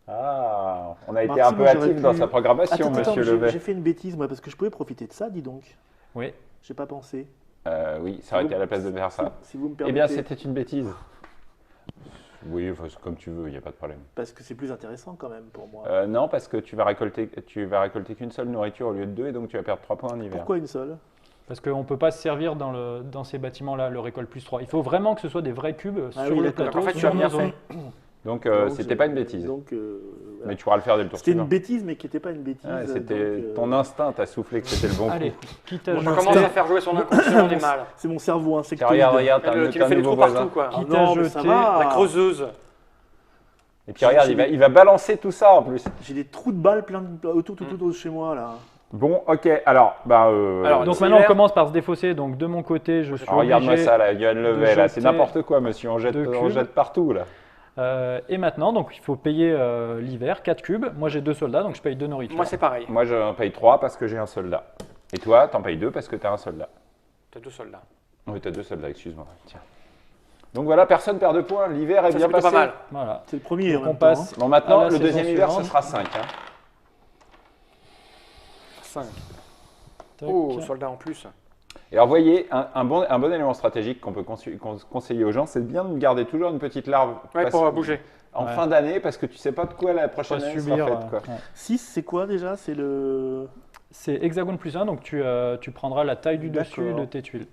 Ah, on a été Marcy, un peu moi, j'aurais hâtif dans pu- sa programmation, Attends, monsieur j'ai Levet. fait une bêtise, moi, parce que je pouvais profiter de ça, dis donc. Oui. J'ai pas pensé. Oui, ça aurait été à la place de faire ça. Si vous me Eh permettez. bien, c'était une bêtise. Oui, enfin, c'est comme tu veux, il n'y a pas de problème. Parce que c'est plus intéressant quand même pour moi. Non, parce que tu vas récolter qu'une seule nourriture au lieu de 2, et donc tu vas perdre 3 points en hiver. Pourquoi une seule? Parce qu'on ne peut pas se servir dans ces bâtiments-là, le récolte plus 3. Il faut vraiment que ce soit des vrais cubes Ah sur oui, le d'accord. plateau. En fait, tu sur as bien la zone. fait. Donc, Donc, c'était pas une bêtise. Donc, voilà. Mais tu pourras le faire dès le tour C'était une suivant. bêtise, mais qui n'était pas une bêtise. Ouais, c'était donc, ton instinct t'a soufflé que c'était le bon Allez, coup. quitte à Bon, Je jeter, commence à faire jouer son inconscient des mâles. C'est mon cerveau Tiens, regarde, regarde, Tu t'as lui un fais des nouveau trous voisin. partout, quoi. Ah quitte non, à mais ça jeter, va. La creuseuse. Et puis regarde, il va balancer tout ça en plus. J'ai des trous de balles plein de... autour de chez moi là. Bon, ok, alors, bah. Alors, Donc c'est maintenant, on hiver. commence par se défausser. Donc de mon côté, je suis alors, regarde-moi obligé. ça là, Johan Levet, là, c'est jeter n'importe quoi, monsieur, on deux cubes. jette partout là. Et maintenant, donc il faut payer l'hiver, 4 cubes. Moi j'ai 2 soldats, donc je paye 2 nourritures. Moi, c'est pareil. Moi, je paye 3 parce que j'ai un soldat. Et toi, t'en payes 2 parce que t'as un soldat. T'as 2 soldats. Oui, t'as 2 soldats, excuse-moi. Tiens. Donc voilà, personne perd de points, l'hiver est Ça, bien c'est plutôt passé. pas mal. Voilà. C'est le premier Donc en on même temps, passe. hein. Bon, maintenant, à la le deuxième saison hiver, ce suivante. sera 5. 5. Tac. Oh, soldat en plus. Et alors, vous voyez, un bon élément stratégique qu'on peut conseiller aux gens, c'est bien de garder toujours une petite larve Ouais, parce- pour bouger. en Ouais. fin d'année, parce que tu sais pas de quoi la Pas prochaine année subir. sera faite. Quoi. Ouais. 6, c'est quoi déjà? C'est le... C'est hexagone plus 1, donc tu prendras la taille du dessus D'accord. de tes tuiles.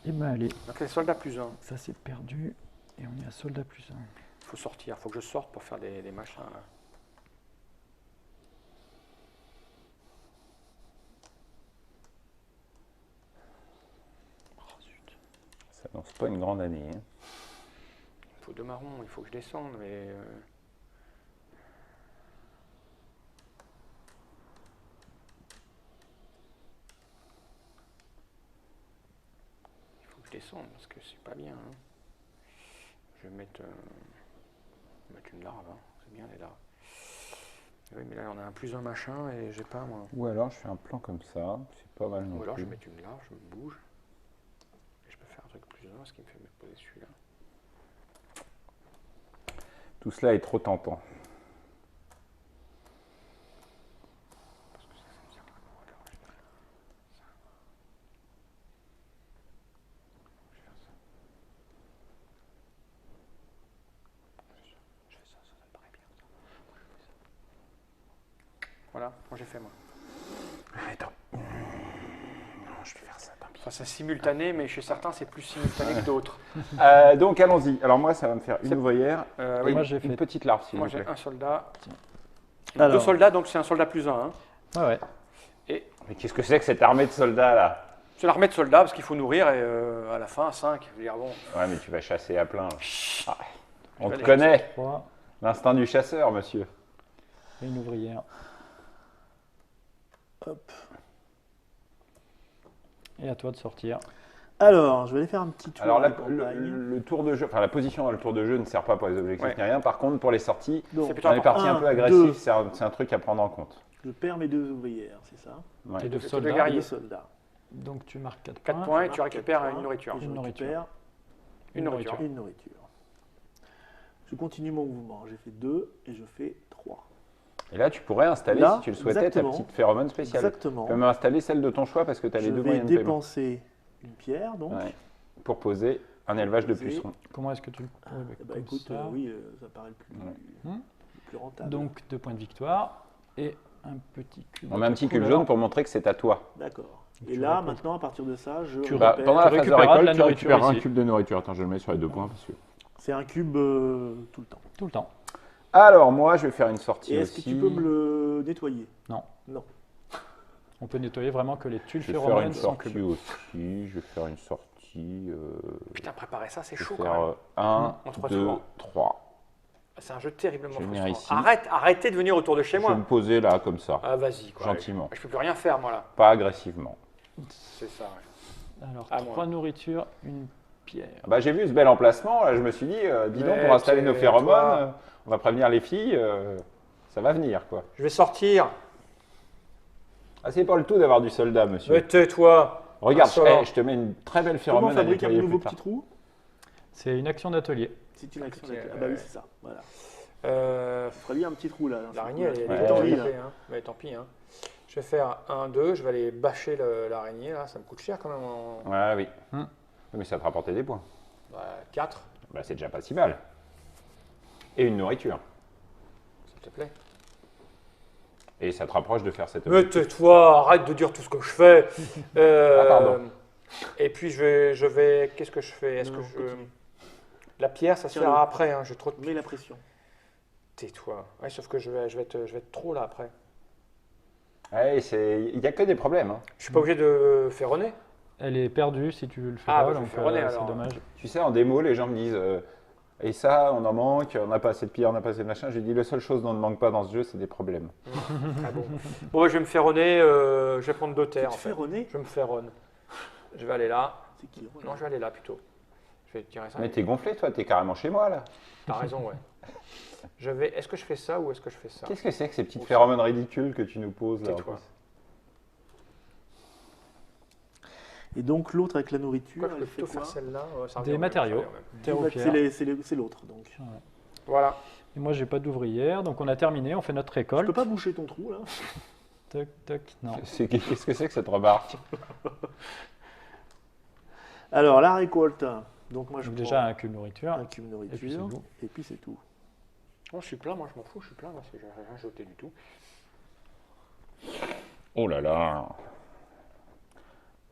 Et ben allez, Donc, les soldats plus 1. ça c'est perdu. Et on est à soldat plus 1. Il faut sortir. Il faut que je sorte pour faire des machins. Là. Non, c'est pas une grande année. Hein. Il faut 2 marrons, il faut que je descende, mais... il faut que je descende, parce que c'est pas bien. Hein. Je vais mettre une larve, hein. C'est bien les larves. Oui, mais là on a un plus un machin et j'ai pas moi. Ou alors je fais un plan comme ça, c'est pas mal non Ou alors plus. je vais mettre une larve, je me bouge. Et je peux faire un truc plus un, ce qui me fait me poser celui-là. Tout cela est trop tentant. Parce que ça me sert pas. Alors, je vais faire ça. Je vais faire ça. Je fais ça, ça me paraît bien. Ça. Moi, je fais ça. Voilà, moi j'ai fait moi. Attends. Non, je vais faire ça, tant pis. Enfin, c'est simultané, mais chez certains c'est plus simultané que d'autres. Donc allons-y. Alors moi, ça va me faire une C'est- ouvrière Oui, Moi, j'ai une fait. petite larve, s'il moi vous j'ai plaît. un soldat. Alors. 2 soldats, donc c'est un soldat plus 1. Hein. Ah ouais. Mais qu'est-ce que c'est que cette armée de soldats là? C'est l'armée de soldats parce qu'il faut nourrir et à la fin 5. Je veux dire, bon. Ouais, mais tu vas chasser à plein. Là. Ah, on vais te aller connaît. 3 L'instinct du chasseur, monsieur. et une ouvrière. Hop. Et à toi de sortir. Alors, je vais aller faire un petit tour Alors à la le, campagne. le tour de jeu, enfin la position dans le tour de jeu ne sert pas pour les objectifs Ouais. ni rien. Par contre, pour les sorties, Donc, C'est plutôt dans les important. parties un Un, peu deux. agressives, c'est un truc à prendre en compte. je perds mes 2 ouvrières, c'est ça? Ouais. Et deux C'est soldats. deux guerriers. 2 soldats. Donc tu marques 4 4 points. points et je tu marque récupères 4 une points. nourriture. Et je Une nourriture. récupère Une nourriture. une nourriture. Je continue mon mouvement. J'ai fait 2 et je fais 3. Et là, tu pourrais installer, Là, si tu le souhaitais, exactement. ta petite phéromone spéciale. Exactement. Tu peux même installer celle de ton choix parce que tu as Je les deux vais moyens de paiement. dépenser une pierre, donc. Ouais. Pour poser un élevage de Poser. pucerons. Comment est-ce que tu. Ah, Ouais, eh ben, comme écoute, ça. oui, ça paraît le plus, Ouais. Hmm. le plus rentable. Donc 2 points de victoire et un petit cube. On met un petit cube couleur. jaune pour montrer que c'est à toi. D'accord. Tu Et là, reposes. maintenant, à partir de ça, je Tu Bah, repère- pendant la phase de récupéreras de récolte, la tu nourriture récupères un ici. cube de nourriture. Attends, je le mets sur les 2 points. Parce que... C'est un cube tout le temps. Tout le temps. Alors, moi, je vais faire une sortie Et est-ce aussi. que tu peux me le nettoyer? Non. Non. On peut nettoyer vraiment que les tuiles Je vais faire phéromones une sans sortie cube. aussi. Je vais faire une sortie. Putain, préparer ça, c'est Je chaud vais quand même. faire 1, En 3 2, tours. 3. C'est un jeu terriblement Je vais venir frustrant. ici. Arrêtez de venir autour de chez Je vais moi. me poser là, comme ça. Ah, vas-y, quoi. Gentiment. Je peux plus rien faire, moi, là. Pas agressivement. C'est ça, ouais. Alors À moi. 3 nourritures, une pierre. Bah, j'ai vu ce bel emplacement. Là, je me suis dit, dis donc, Mais pour installer t'es- nos phéromones, toi- on va prévenir les filles. Ça va venir, quoi. Je vais sortir. Ah, c'est pas le tout d'avoir du soldat, monsieur. Mais tais-toi. Regarde, insolent. je te mets une très belle Comment phéromone à fabriquer un nettoyer nouveau plus tard. petit trou? C'est une action d'atelier. C'est une action Ok, d'accueil. Ah bah oui, c'est ça. Voilà. Euh, Il ferait bien un petit trou là. L'araignée, elle est Ouais. vite en Ouais. vie, là. Hein. Mais tant pis. Hein. Je vais faire 1, 2. Je vais aller bâcher l'araignée, là. Ça me coûte cher, quand même. Ouais, oui. Hmm. Mais ça te rapportait des points. 4, Bah, c'est déjà pas si mal. Et une nourriture. s'il te plaît. Et ça te rapproche de faire cette Mais tais-toi, arrête de dire tout ce que je fais. Ah, pardon. Et puis je vais. Qu'est-ce que je fais? Est-ce Non, que je. continue. La pierre, ça se Tiens-le. fera après. Hein. J'ai trop de. Mets la pression. Tais-toi. Ouais, sauf que je vais être trop là après. Ouais, il n'y a que des problèmes. Hein. Je suis pas obligé de ferronner. Elle est perdue si tu le fais Ah, pas, bah, je donc vais ferronner, c'est alors. dommage. Tu sais, en démo, les gens me disent et ça, on en manque, on n'a pas assez de pierre, on n'a pas assez de machin. J'ai dit la seule chose dont on ne manque pas dans ce jeu, c'est des problèmes. Ah bon. Bon, je vais me ferronner. Je vais prendre 2 terres. Tu En te fais fait. René? Je me ferronne. Je vais aller là. C'est qui René? Non, je vais aller là plutôt. Je vais tirer ça. Mais t'es gonflé, toi, t'es carrément chez moi là. T'as raison, ouais. Je vais. Est-ce que je fais ça ou est-ce que je fais ça? Qu'est-ce que c'est que ces petites Ou ça. phéromones ridicules que tu nous poses là en Tais-toi. plus? Et donc l'autre avec la nourriture, Pourquoi je elle peux fait plutôt quoi? faire celle-là? Ça Des revient au même, matériaux. ça revient au même. Terre ou C'est pierre. c'est l'autre donc. Voilà. Et moi, j'ai pas d'ouvrière, donc on a terminé, on fait notre Je récolte. peux pas boucher ton trou là? Toc, toc, non. Qu'est-ce que c'est que cette remarque? Alors la récolte. Donc moi je Donc prends déjà un cube nourriture. un cube Et puis c'est nourriture tout. et puis c'est tout. Non, je suis plein, moi je m'en fous, je suis plein parce que j'ai rien jeté du tout. Oh là là.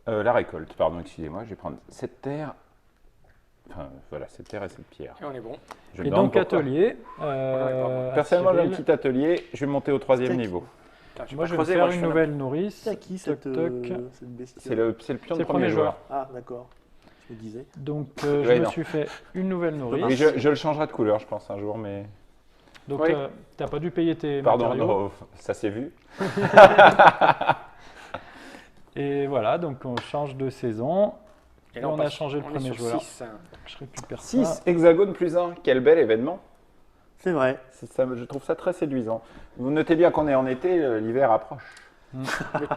La récolte, pardon, excusez-moi, je vais prendre cette terre. Enfin, voilà, cette terre et cette pierre. Et on est bon. Je me Et demande donc pourquoi. atelier. Personnellement, j'ai un Cyril. petit atelier, je vais monter au 3e Tac. niveau. Putain, tu Moi, peux je vais me creuser, faire moi, je une fais nouvelle nourrice. C'est à qui Toc, cette toc. bestiole? C'est le pion C'est de le premier premier joueur. Ah d'accord. Je je me disais. Donc, Ouais, je me non. suis fait une nouvelle nourrice. Oui, je le changerai de couleur, je pense, un jour, mais... Donc, Oui. tu n'as pas dû payer tes Pardon, matériaux. non, ça s'est vu. Et voilà, donc on change de saison. Et là, on a passe- changé le on est premier sur joueur. 6. Je récupère 6 ça. hexagones plus 1, quel bel événement. C'est vrai. Je trouve ça très séduisant. Vous notez bien qu'on est en été, l'hiver approche. Mais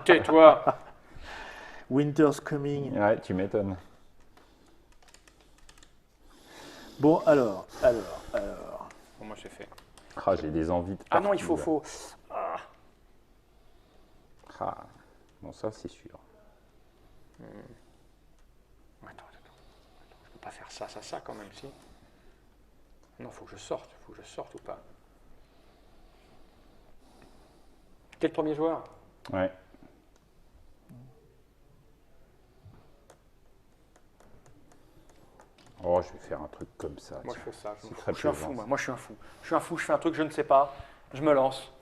tais-toi. Winter's coming. Ouais, tu m'étonnes. Bon, alors. Bon, moi, c'est fait. Ah, j'ai des envies de Ah non, il partout, faut... là. Ah, bon, ça, c'est sûr. Attends. Je peux pas faire ça quand même, si. Non, faut que je sorte. Faut que je sorte ou pas. T'es le premier joueur? Ouais. Oh, je vais faire un truc comme ça. Moi, tiens. je fais ça. C'est très Je suis un plaisant, fou, moi. ça. Moi, je suis un fou. Je suis un fou, je fais un truc que je ne sais pas. Je me lance.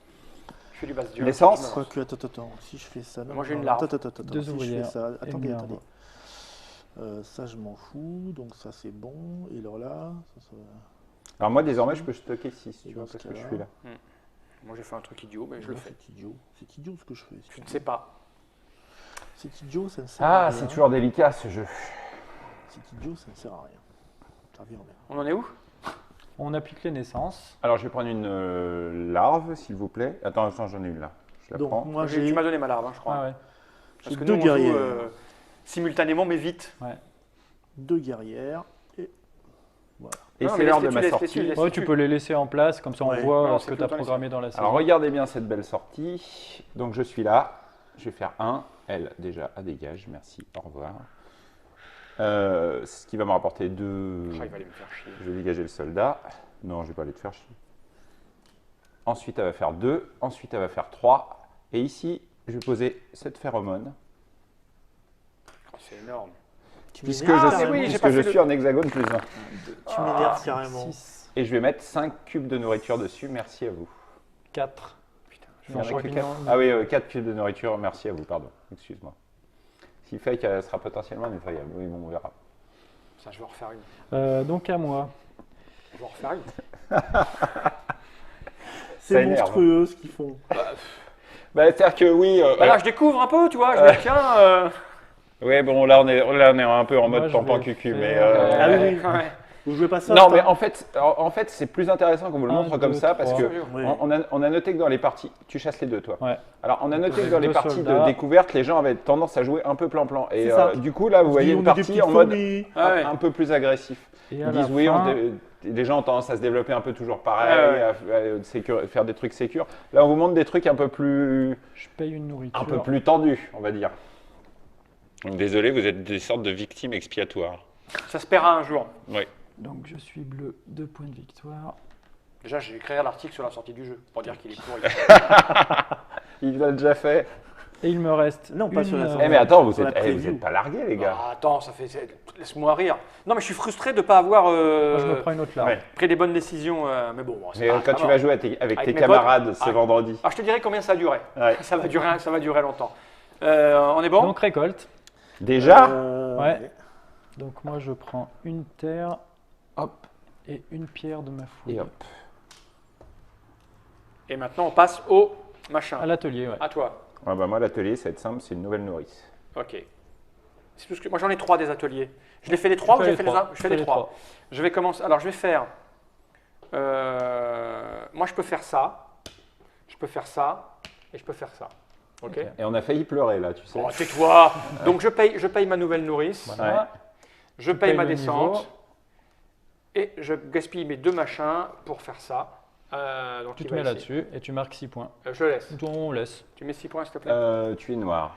Je fais du basse-dieu. L'essence? Je me lance. Quoique, attends. Si je fais ça. Non, Moi, j'ai non, une larve. Attends. Deux Si je fais ouvrières ça. et Attendez. une larve. Ça, je m'en fous. Donc, ça, c'est bon. Et alors là. Ça... Alors moi, désormais, je peux stocker 6, tu Et vois, dans ce parce que je cas-là- suis là. Moi, j'ai fait un truc idiot, mais je le fais. C'est idiot. C'est idiot ce que je fais. Je ne sais pas. C'est idiot, ça ne sert à Ah, rien. c'est toujours délicat, ce jeu. C'est idiot, ça ne sert à rien. Ça revient en l'air. On en est où? On applique les naissances. Alors, je vais prendre une larve, s'il vous plaît. Attends, j'en ai une là. Je la Donc, prends. moi, Tu j'ai m'as donné ma larve, hein, je crois. Ah ouais. Parce que deux nous, on joue guerrières. simultanément, mais vite. 2 guerrières. Et voilà. Et Non, c'est mais l'heure de laisse-les-tu, ma laisse-les-tu, sortie. laisse- Ouais, tu peux les laisser en place, comme ça on Ouais. voit Non, ce c'est que tout tu as le temps programmé dans la saison. Alors, regardez bien cette belle sortie. Donc, je suis là. Je vais faire 1. Elle, déjà, à dégage. Merci. Au revoir. Ce qui va me rapporter 2. Ah, il va aller me faire chier. Je vais dégager le soldat. Non, je vais pas aller te faire chier. Ensuite, elle va faire 2. Ensuite, elle va faire 3. Et ici, je vais poser cette phéromone. Oh, c'est énorme. Tu Puisque m'énerves je, carrément. oui, j'ai puisque pas je fait suis en hexagone plus 1. Tu m'énerves carrément. 6, Et je vais mettre 5 cubes de nourriture dessus. Merci à vous. 4. Putain, Il y en a que champignon. quatre. Ah oui, 4 cubes de nourriture. Merci à vous, pardon. Excuse-moi. Ce qui fait qu'elle sera potentiellement nettoyable. Oui, bon, on verra. ça, je vais en refaire une. Donc à moi. Je vais en refaire une. C'est Ça énerve. monstrueux ce qu'ils font. Bah, c'est-à-dire que oui. Bah là, je découvre un peu, tu vois. Je me dis, tiens. Ouais, bon, là on est un peu en Moi, mode je pampan vais cucu, faire- mais. Ah oui, oui. Ouais. Vous jouez pas ça Non, ça mais en fait, c'est plus intéressant qu'on vous le Un, montre comme deux, ça parce trois. que Oui. on a noté que dans les parties, tu chasses les deux, toi. Ouais. Alors, on a noté avec que dans les deux parties soldats. de découverte, les gens avaient tendance à jouer un peu plan-plan. Et C'est ça. du coup, là, vous On voyez dit, une on est des partie petites en mode fourmis. Ah ouais. un peu plus agressif. Et à Ils la disent oui, fin, les gens ont tendance à se développer un peu toujours pareil, Ah à faire des trucs sécures. Là, on vous montre des trucs un peu plus je paye une nourriture. tendus, on va dire. Donc, désolé, vous êtes des sortes de victimes expiatoires. Ça se paiera un jour. Oui. Donc je suis bleu, 2 points de victoire. Déjà, j'ai écrit l'article sur la sortie du jeu pour dire qu'il est pourri. Il l'a déjà fait. Et il me reste. Non, pas sur la une, sortie. Eh mais attends, vous Sur la êtes preview. pas largués, les gars. Ah, attends, ça fait. Laisse-moi rire. Non, mais je suis frustré de ne pas avoir Moi, je me prends une autre larve. ouais. pris les bonnes décisions. Mais bon, c'est Mais pas- quand c'est tu pas vas mort. jouer avec Avec tes mes camarades potes. ce Ah. vendredi. Ah, je te dirai combien ça a duré. Ouais. Ça va durer longtemps. On est bon? Donc récolte. Déjà Ouais. Donc moi je prends une terre, hop, et une pierre de ma fouille. Et hop. Et maintenant, on passe au machin. À l'atelier, ouais. À toi. Ah bah moi, l'atelier, ça va être simple, c'est une nouvelle nourrice. Ok. C'est tout ce que... Moi, j'en ai 3 des ateliers. Je les fais les 3 ou j'ai fait les 1? Je fais les 3. Je vais commencer. Alors, je vais faire. Moi, je peux faire ça. Je peux faire ça. Et je peux faire ça. Ok. Ok. Et on a failli pleurer là, tu sais. Oh, tais-toi. Donc, je paye ma nouvelle nourrice. Voilà. Je paye ma le descente. niveau. Et je gaspille mes 2 machins pour faire ça. Donc, Tu il te va mets ici. là-dessus et tu marques 6 points. Je laisse. On laisse. Tu mets 6 points, s'il te plaît. Tu es noir.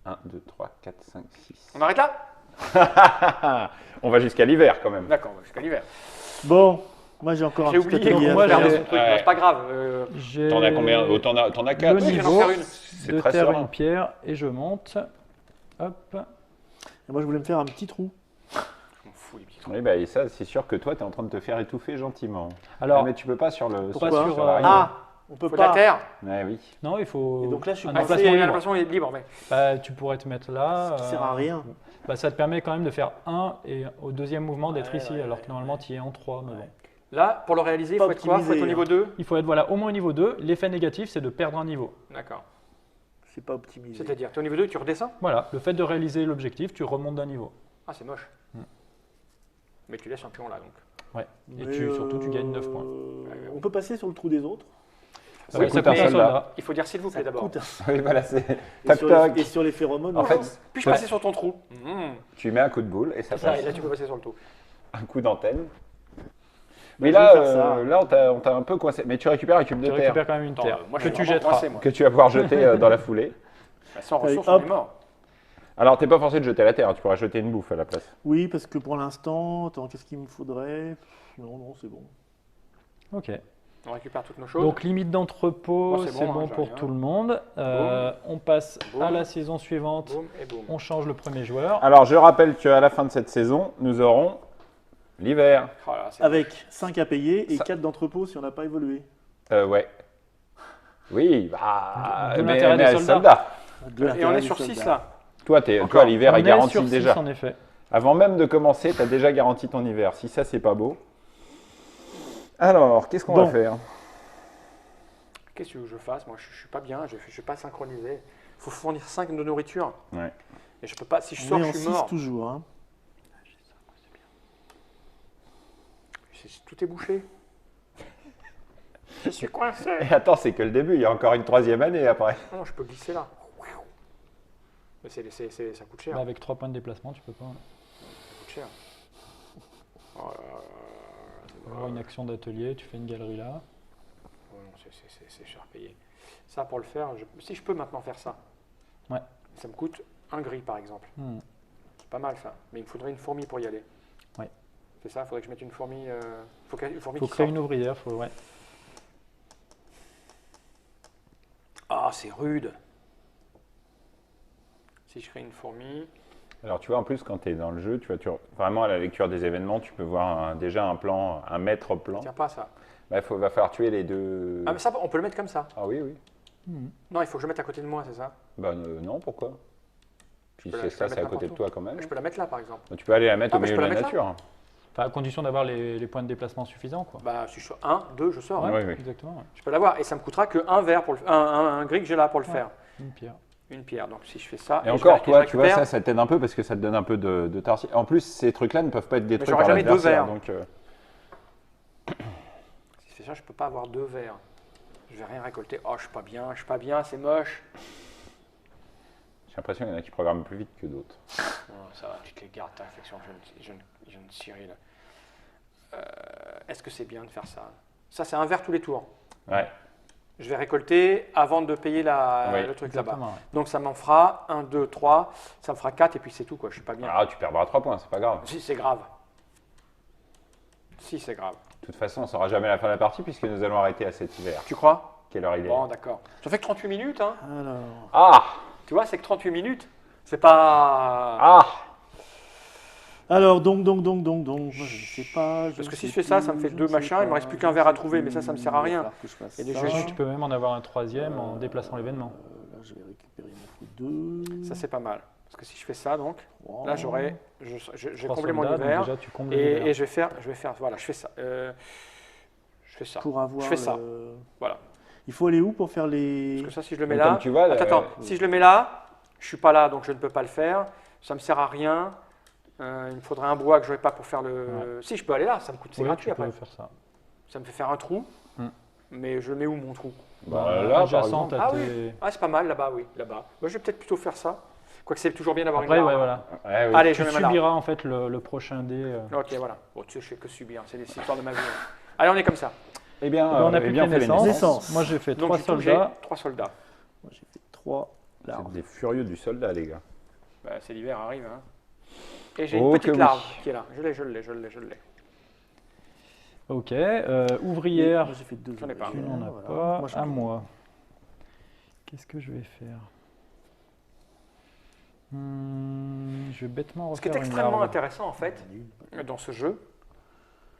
1, 2, 3, 4, 5, 6. On arrête là? On va jusqu'à l'hiver quand même. D'accord, jusqu'à l'hiver. Bon, moi j'ai encore J'ai un petit oublié atelier qu'on à moi, perdait faire. son truc. Ouais. mais C'est pas grave. J'ai T'en as combien Oh, t'en as 4. le Oui, je vais en niveau, faire une. C'est 2 très terres, serein. une pierre, et je monte. Hop. Et moi je voulais me faire un petit trou. Je m'en fous, les petits trucs. Oui, bah, et ça, c'est sûr que toi, tu es en train de te faire étouffer gentiment. Alors, mais tu peux pas sur le. Pourquoi sur sur, la rive. Ah, On peut Faut de la pas. terre. Ouais, oui. Non, il faut Et donc là, je suis un Ah, coincé. emplacement un libre. emplacement libre, mais Bah, tu pourrais te mettre là. Ça sert à rien. Bah, ça te permet quand même de faire 1 et au deuxième mouvement d'être Ouais, ici, ouais, alors ouais, que normalement tu y es en 3. Mais Ouais. bon. là, pour le réaliser, il Pas faut être quoi? Il faut être au optimisé, niveau hein. 2. Il faut être voilà, au moins au niveau 2. L'effet négatif, c'est de perdre un niveau. D'accord. C'est pas optimisé. C'est-à-dire, tu es au niveau 2, tu redescends? Voilà, le fait de réaliser l'objectif, tu remontes d'un niveau. Ah, c'est moche. Hmm. Mais tu laisses un pion là, donc. Ouais. Et Mais, surtout, tu gagnes 9 points. On peut passer sur le trou des autres. Ça Ouais, coûte un coûte soldat. Il faut dire s'il vous plaît d'abord. coûte. Oui, voilà, c'est. Et Toc sur, toc. et sur les phéromones, En non. fait, Puis-je passer sur ton trou? tu mets un coup de boule et ça Ça, passe. et là, tu peux passer sur le trou. Un coup d'antenne. Mais Mais je là, vais faire ça. là on t'a un peu coincé. Mais tu récupères un cube de Tu terre récupères quand même une Attends, terre moi, je que suis tu vraiment jetteras. coincé, moi. que tu vas pouvoir jeter dans la foulée. Bah, sans Allez, ressources, hop. on est mort. Alors, t'es pas forcé de jeter la terre, tu pourras jeter une bouffe à la place. Oui, parce que pour l'instant, attends, qu'est-ce qu'il me faudrait? Non, c'est bon. Ok. On récupère toutes nos choses. Donc limite d'entrepôt, Moi, c'est c'est bon, bon, hein, j'ai pour rien. tout le monde. On passe Boum. à la saison suivante. Boum et boum. On change le premier joueur. Alors, je rappelle qu'à la fin de cette saison, nous aurons l'hiver. Oh là, c'est Avec 5 à payer et Ça- 4 d'entrepôt si on n'a pas évolué. Ouais. Oui, bah. D'où mais l'intérêt des mais soldats. moche. Et on est sur 6 là. Toi, l'hiver On est est garanti sur 6 déjà. en effet. Avant même de commencer, tu as déjà garanti ton hiver. Si ça, c'est pas beau. Alors, qu'est-ce qu'on Bon. va faire? Qu'est-ce que tu veux que je fasse? Moi, je suis pas bien, je suis pas synchronisé. Il faut fournir 5 de nourriture. Ouais. Et je peux pas, si je On sors, est je en suis 6 mort. toujours. Hein. Tout est bouché. Je suis coincé. Et attends, c'est que le début, il y a encore une troisième année après. Non, je peux glisser là. Mais ça coûte cher. Bah, avec 3 points de déplacement, tu peux pas. Ça coûte cher. Oh là là là là, Tu peux avoir une action d'atelier, tu fais une galerie là. oh non, c'est cher payé. Ça, pour le faire, si je peux maintenant faire ça. Ouais. Ça me coûte un gris, par exemple. Hmm. C'est pas mal ça. Mais il me faudrait une fourmi pour y aller. Ouais. C'est ça, il faudrait que je mette une fourmi. Faut une fourmi Faut qui créer sorte. une ouvrière, faut ouais. Ah, c'est rude. Si je crée une fourmi. Alors, tu vois, en plus, quand tu es dans le jeu, vraiment à la lecture des événements, tu peux voir déjà un plan, un maître plan. Tiens pas ça. Bah, va falloir tuer les deux. Ah, mais ça, on peut le mettre comme ça. Ah oui, oui. Non, il faut que je le mette à côté de moi, c'est ça? Bah non, pourquoi? Puis peux la- c'est je peux ça, la c'est à mettre côté de n'importe toi quand même. Je peux la mettre là, par exemple. Tu peux aller la mettre Ah, au mais je milieu peux de la la mettre là nature. Enfin, à condition d'avoir les points de déplacement suffisants, quoi. Bah, si je suis sur 1, 2, je sors. Ouais. hein. Oui, oui. Exactement, ouais. Je peux l'avoir. Et ça me coûtera que un verre, pour un gris que j'ai là pour le faire. Une pierre. Une pierre. Donc si je fais ça. Et je encore, vais- toi, je tu vois, récupère- ça t'aide un peu parce que ça te donne un peu de tarsi. En plus, ces trucs-là ne peuvent pas être détruits j'aurai par jamais deux l'adversaire. verres. Donc, Si je fais ça, je peux pas avoir 2 verres. Je vais rien récolter. Oh, je suis pas bien, c'est moche. j'ai l'impression qu'il y en a qui programment plus vite que d'autres. Non, ça va, tu te les gardes, ta réflexion, je ne Cyril. Est-ce que c'est bien de faire ça? Ça, c'est un verre tous les tours. Ouais. Je vais récolter avant de payer Oui, le truc là-bas. Exactement, ouais. Donc ça m'en fera 1, 2, 3, ça me fera 4 et puis c'est tout quoi, je suis pas bien. Ah, tu perdras 3 points, c'est pas grave. Si c'est grave. Si c'est grave. De toute façon, on saura jamais la fin de la partie puisque nous allons arrêter à cet hiver. Tu crois? Quelle heure il est? Bon d'accord. Ça fait que 38 minutes hein. Alors, Ah! Tu vois, c'est que 38 minutes. C'est pas... Ah! alors donc, moi, je ne sais pas. Parce que si je fais ça, ça me fait 2 machins, il me reste plus qu'un verre à trouver, mais ça me sert à rien. Et des jeux- Sachant que tu peux même en avoir un troisième en déplaçant l'événement. Là, je vais récupérer mon coup 2. Ça c'est pas mal. Parce que si je fais ça donc, là j'aurai... Je vais 3 combler mon soldats, donc hiver. déjà tu combles l'hiver. Et je vais faire, voilà, je fais ça. Je fais ça. Pour avoir Je fais ça. le- Voilà. Il faut aller où pour faire les. Parce que ça, si je le mets Donc, là. comme tu vois, attends, si je le mets là, je suis pas là, donc je ne peux pas le faire. Ça me sert à rien. Il me faudrait un bois que je n'aurais pas pour faire le. Si je peux aller là, ça me coûte, c'est Oui, gratuit tu après. peux faire ça. Ça me fait faire un trou. Hmm. Mais je le mets où mon trou? Bah, là, par adjacent, exemple. t'as Ah tes- oui. Ah, c'est pas mal là-bas, oui, là-bas. Moi, je vais peut-être plutôt faire ça. Quoique c'est toujours bien d'avoir Après, une ouais, arme. voilà. Ouais, oui. Allez, Tu je mets ma arme. subiras en fait le prochain dé. Ok, voilà. Bon, tu sais, je fais que subir. C'est des histoires de ma vie. hein. Allez, on est comme ça. Eh bien, on a eh plus bien, que les on fait les naissances. naissances. Moi j'ai fait Donc, 3 du coup, soldats. j'ai 3 soldats. Moi, j'ai fait 3 C'est larves. des furieux du soldat, les gars. Bah, c'est l'hiver, arrive. Hein. Et j'ai Oh, une que petite oui. larve qui est là. Je l'ai. Ok. Ouvrière, Moi, j'ai fait 2. J'en ai pas. tu n'en as Voilà. pas. Moi, j'en ai À moi. Qu'est-ce que je vais faire? Je vais bêtement Ce qui est refaire une extrêmement larve. intéressant en fait dans ce jeu,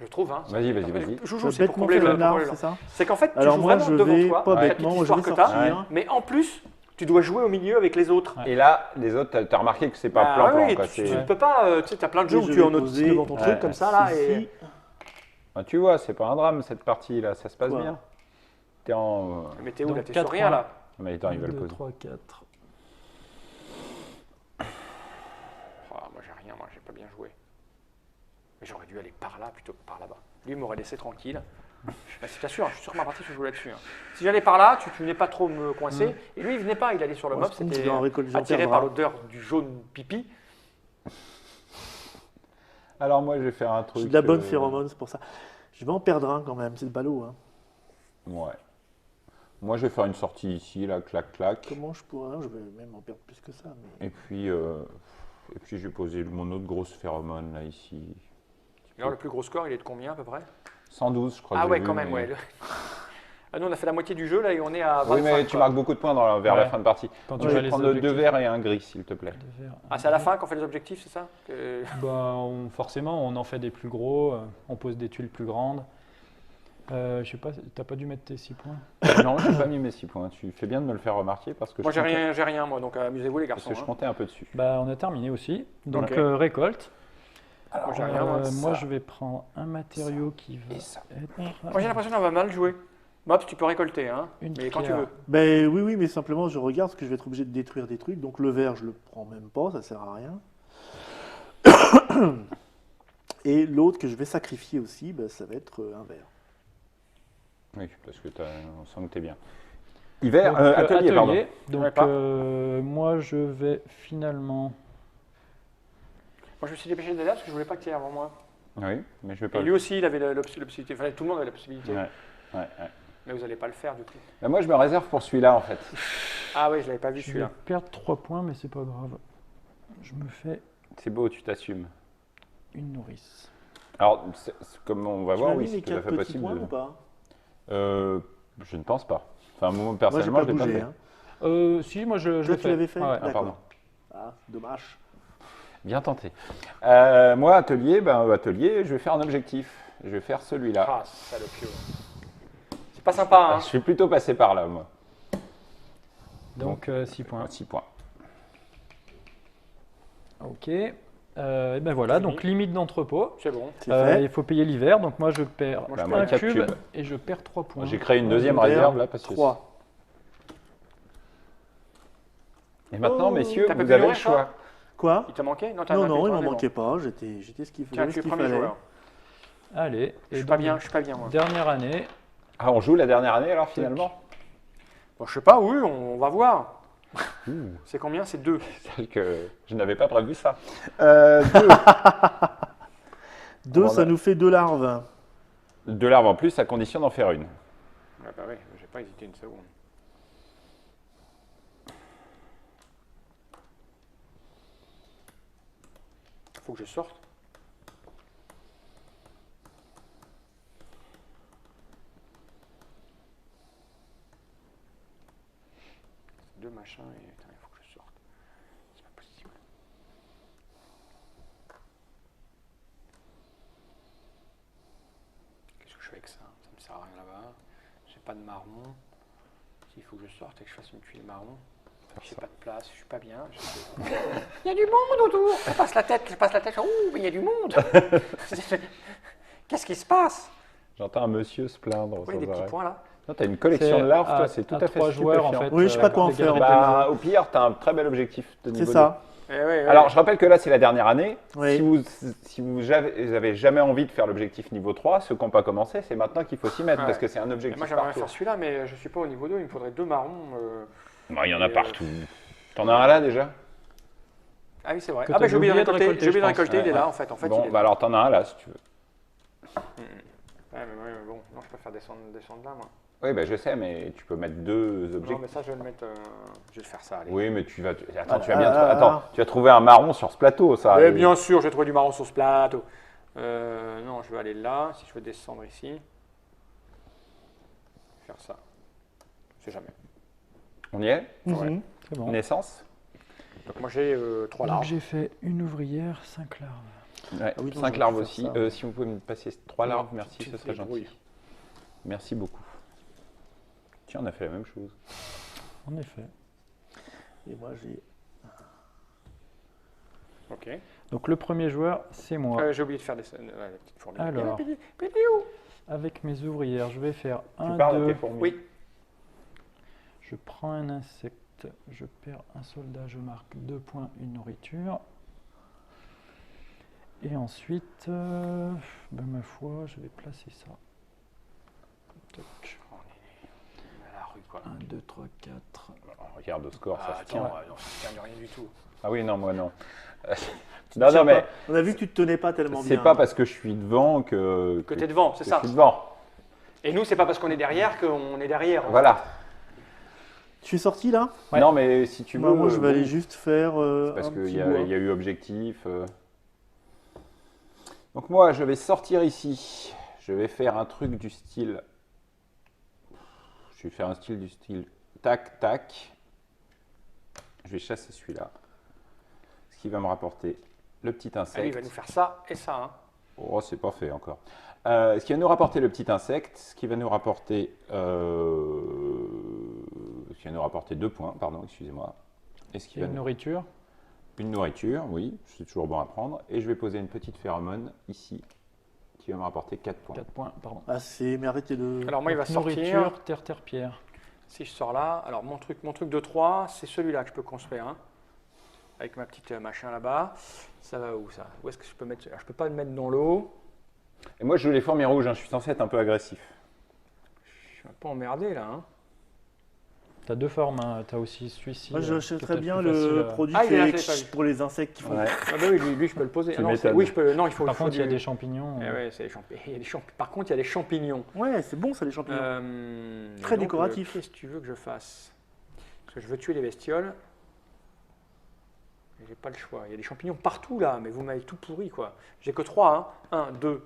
Je trouve. Hein, Vas-y, vas-y, vas-y. Joujou, c'est pour Bêtement combler fait le le nard, combler le- c'est ça? C'est qu'en fait, tu Alors joues moi, vraiment je devant vais, toi. pas avec ta bêtement, petite je vais histoire que t'as, sortir. mais en plus, tu dois jouer au milieu avec les autres. Ouais. Et là, les autres, t'as remarqué que c'est pas Bah plan-plan. oui, quoi, tu c'est- ne peux pas, tu sais, t'as plein de jeux Et où je tu es en vais autre poser devant ton truc ouais, comme ça là et Ici, Ah, tu vois, c'est pas un drame cette partie-là, ça se passe Quoi bien. T'es en. mais t'es où Donc, là? T'es sur 4 rien points. là. Mais attends, il va 1, le 2, poser. 3, 4. Moi j'ai rien, moi j'ai pas bien joué. Mais j'aurais dû aller par là plutôt que par là-bas. Lui il m'aurait laissé tranquille. Bah, je t'assure, je suis sûr que ma partie je joue là-dessus. Hein. Si j'allais par là, tu venais pas trop me coincer. Et lui il venait pas, il allait sur le Moi, mob, je pense que c'était j'en récolte- j'en attiré perdrai. par l'odeur du jaune pipi. Alors moi, je vais faire un truc. j'ai de la bonne phéromone, c'est pour ça. Je vais en perdre un quand même, c'est le ballot. Hein. Ouais. Moi, je vais faire une sortie ici, là, clac, clac. Comment je pourrais? Je vais même en perdre plus que ça. Mais... Et puis je vais poser mon autre grosse phéromone, là, ici. Alors le plus gros score il est de combien à peu près? 112, je crois. Ah que j'ai ouais, vu, quand même, mais- ouais. Ah, nous on a fait la moitié du jeu là et on est à 25. Oui, mais tu quoi. marques beaucoup de points vers la Ouais. fin de partie. Quand Je tu vas vais les prendre 2 objectifs. verts et un gris, s'il te plaît. Deux verts, Ah, c'est à la fin qu'on fait les objectifs, c'est ça que... Forcément, on en fait des plus gros, on pose des tuiles plus grandes. Je sais pas, t'as pas dû mettre tes 6 points? Non, je n'ai pas mis mes 6 points. Tu fais bien de me le faire remarquer parce que Moi je comptais- j'ai rien moi, donc amusez-vous les parce garçons. que je hein. comptais un peu dessus. Bah, on a terminé aussi. Donc, Ok. récolte. Moi j'ai rien. Moi, Moi, je vais prendre un matériau qui va Et ça. être Moi, j'ai l'impression qu'on va mal jouer. Mops, tu peux récolter, hein, Une mais quand tu pierre. veux. Ben oui, mais simplement je regarde parce que je vais être obligé de détruire des trucs. Donc le vert, je le prends même pas, ça sert à rien. Et l'autre que je vais sacrifier aussi, ben, ça va être un vert. Oui, parce que on sent que tu es bien. Hiver, Donc, atelier, pardon. Ouais, Donc, pas. moi, je vais finalement. Moi, je me suis dépêché d'aller là parce que je voulais pas que tu y ailles avant moi. Oui, mais je vais pas Et le lui aussi, il avait la possibilité. Enfin, tout le monde avait la possibilité. Ouais, ouais. Mais vous n'allez pas le faire du coup. Bah, moi, je me réserve pour celui-là, en fait. Ah oui, je l'avais pas vu Je vais celui-là. perdre 3 points, mais c'est pas grave. Je me fais C'est beau, tu t'assumes. une nourrice. Alors, comme on va Tu voir, m'as oui, mis c'est les tout à 4 fait petits possible. points ou pas? Je ne pense pas. Enfin, moi, Moi j'ai personnellement, pas je l'ai pas bougé. fait. Hein. Si, moi, je Toi l'ai tu l'avais fait? Ouais, ouais. Ah, pardon. Ah, dommage. Bien tenté. Moi, atelier, je vais faire un objectif. Je vais faire celui-là. Ah, salopio. C'est pas sympa, hein. Je suis plutôt passé par là, moi. Donc, 6 points. 6 points. Ok. Et ben voilà, Fini. donc limite d'entrepôt. C'est bon. C'est fait. Il faut payer l'hiver, donc moi je perds Moi, je un perds quatre cube cubes. et je perds 3 points. J'ai créé une deuxième Vert, réserve là parce que. 3. Et maintenant, Oh. messieurs, T'as pas vous pu avez le nourrir, toi choix. Quoi? Il t'a manqué? Non, Non, non, il m'en m'en manquait pas. J'étais ce qu'il Tiens, fallait. tu es Ce qu'il premier fallait. joueur. Allez, Je et suis pas donc, bien, je suis pas bien moi. dernière année. Ah, on joue la dernière année alors finalement. Bon, je sais pas, oui, on va voir. C'est combien? C'est 2. C'est que je n'avais pas prévu ça. 2, On ça a- nous fait 2 larves. 2 larves en plus, à condition d'en faire une. Ah bah oui, j'ai pas hésité une seconde. Faut que je sorte. Deux machins et putain, il faut que je sorte. C'est pas possible. Qu'est-ce que je fais avec ça? Ça me sert à rien là-bas. J'ai pas de marron. S'il faut que je sorte et que je fasse une tuile marron. J'ai pas de place, je suis pas bien. Il y a du monde autour. Je passe la tête. Ouh, mais il y a du monde. Qu'est-ce qui se passe? J'entends un monsieur se plaindre Oui, sans des petits arrêt. point là. Non, t'as une collection de larves, toi, c'est tout à fait 3 joueurs en stupéfiant. fait. Oui, je sais pas quoi en les faire, gars- Bah, au pire, t'as un très bel objectif de niveau C'est ça. Eh ouais, ouais. Alors, je rappelle que là, c'est la dernière année. Oui. Si vous avez jamais envie de faire l'objectif niveau 3, ceux qui n'ont pas commencé, c'est maintenant qu'il faut s'y mettre, Ouais. parce que c'est un Et objectif moi j'aimerais par faire tour. celui-là, mais je suis pas au niveau 2. Il me faudrait 2 marrons. Bah, il y en a Et, partout. T'en as un là, déjà? Ah oui, c'est vrai. Que Ah bah t'as j'ai oublié de oublié de récolter. récolter, J'ai oublié de je pense. récolter. Il est Ouais, là ouais. en fait. En fait, Bon, il est bah là. alors t'en as un là, si tu veux. Ouais, mais bon, non, je préfère descendre là, moi. Oui, bah, je sais, mais tu peux mettre 2 Non, objectifs. mais ça, je vais le mettre. Je vais le faire ça. Allez. Oui, mais tu vas. Attends, Ah. tu vas trouver un marron sur ce plateau, ça. Eh Et- bien sûr, je vais trouver du marron sur ce plateau. Non, je vais aller là. Si je veux descendre ici, faire ça. Je sais jamais. On y est? Mhm. C'est bon. Naissance? Donc moi j'ai 3 Donc larves. j'ai fait une ouvrière, 5 larves. Ouais, Ah oui, non, 5 j'aurais larves pu aussi. faire ça. Si vous pouvez me passer 3 larves, merci, tu ce te serait débrouilles. gentil. Merci beaucoup. Tiens, on a fait la même chose. En effet. Et moi, j'ai. Ok. Donc le premier joueur, c'est moi. J'ai oublié de faire la petite fourmi. Alors. Avec mes ouvrières, je vais faire Tu 1, parles à 2. tes fourmis. Oui. Je prends un insecte, je perds un soldat, je marque 2 points, une nourriture. Et ensuite, ma foi, je vais placer ça. Toc. On est à la rue, quoi. 1, 2, 3, 4. Regarde au score, ça se Attends, tient. non, ça ne tient rien du tout. Ah oui, non, moi non. Tiens non, mais pas. On a vu que tu te tenais pas tellement bien. c'est pas parce que je suis devant que Que tu es devant, c'est que ça. je suis devant. Et nous, c'est pas parce qu'on est derrière qu'on est derrière. Voilà. Je suis sorti là. Ouais. Non, mais si tu veux. Moi, je vais bon, aller juste faire. parce un qu'il petit y, bois. il y a eu objectif. Donc moi, je vais sortir ici. Je vais faire un truc du style. Je vais faire un style du style tac, tac. Je vais chasser celui-là. Ce qui va me rapporter le petit Ah, lui, il insecte. va nous faire ça et ça. Hein. Oh, c'est pas fait encore. Ce qui va nous rapporter le petit insecte, ce qui va nous rapporter, 2 points, pardon, excusez-moi. Et ce qui Et va une nous... nourriture. Une nourriture, oui, c'est toujours bon à prendre. Et je vais poser une petite phéromone ici, qui va me rapporter 4 points. 4 points, pardon. Ah, c'est. Mais arrêtez de. Alors moi, il va Donc, sortir. nourriture, terre, terre, pierre. Si je sors là, alors mon truc de 3, c'est celui-là que je peux construire. Hein, avec ma petite machin là-bas. Ça va où ça? Où est-ce que je peux mettre? Alors, je peux pas le mettre dans l'eau. Et moi, je joue les fourmis rouges, hein, je suis censé être un peu agressif. Je suis un peu emmerdé là. Hein. Tu as 2 formes, hein. Tu as aussi celui-ci. Moi, qui est j'achèterais peut-être bien plus facile le à- produit Ah, qui il est là, est je l'ai pas vu. pour les insectes qui font. Ouais. Ah bah oui, lui, je peux le poser. Tu Ah non, m'étonnes. oui, je peux. Non, il faut. Par il faut contre, il y a du- des champignons. Eh ouais, c'est des Par contre, il y a des champignons. Ouais, c'est bon ça, les champignons. Très Et donc, décoratif. Qu'est-ce que tu veux que je fasse? Parce que je veux tuer les bestioles. J'ai pas le choix. Il y a des champignons partout là, mais vous m'avez tout pourri quoi. J'ai que 3. Hein. 1, 2,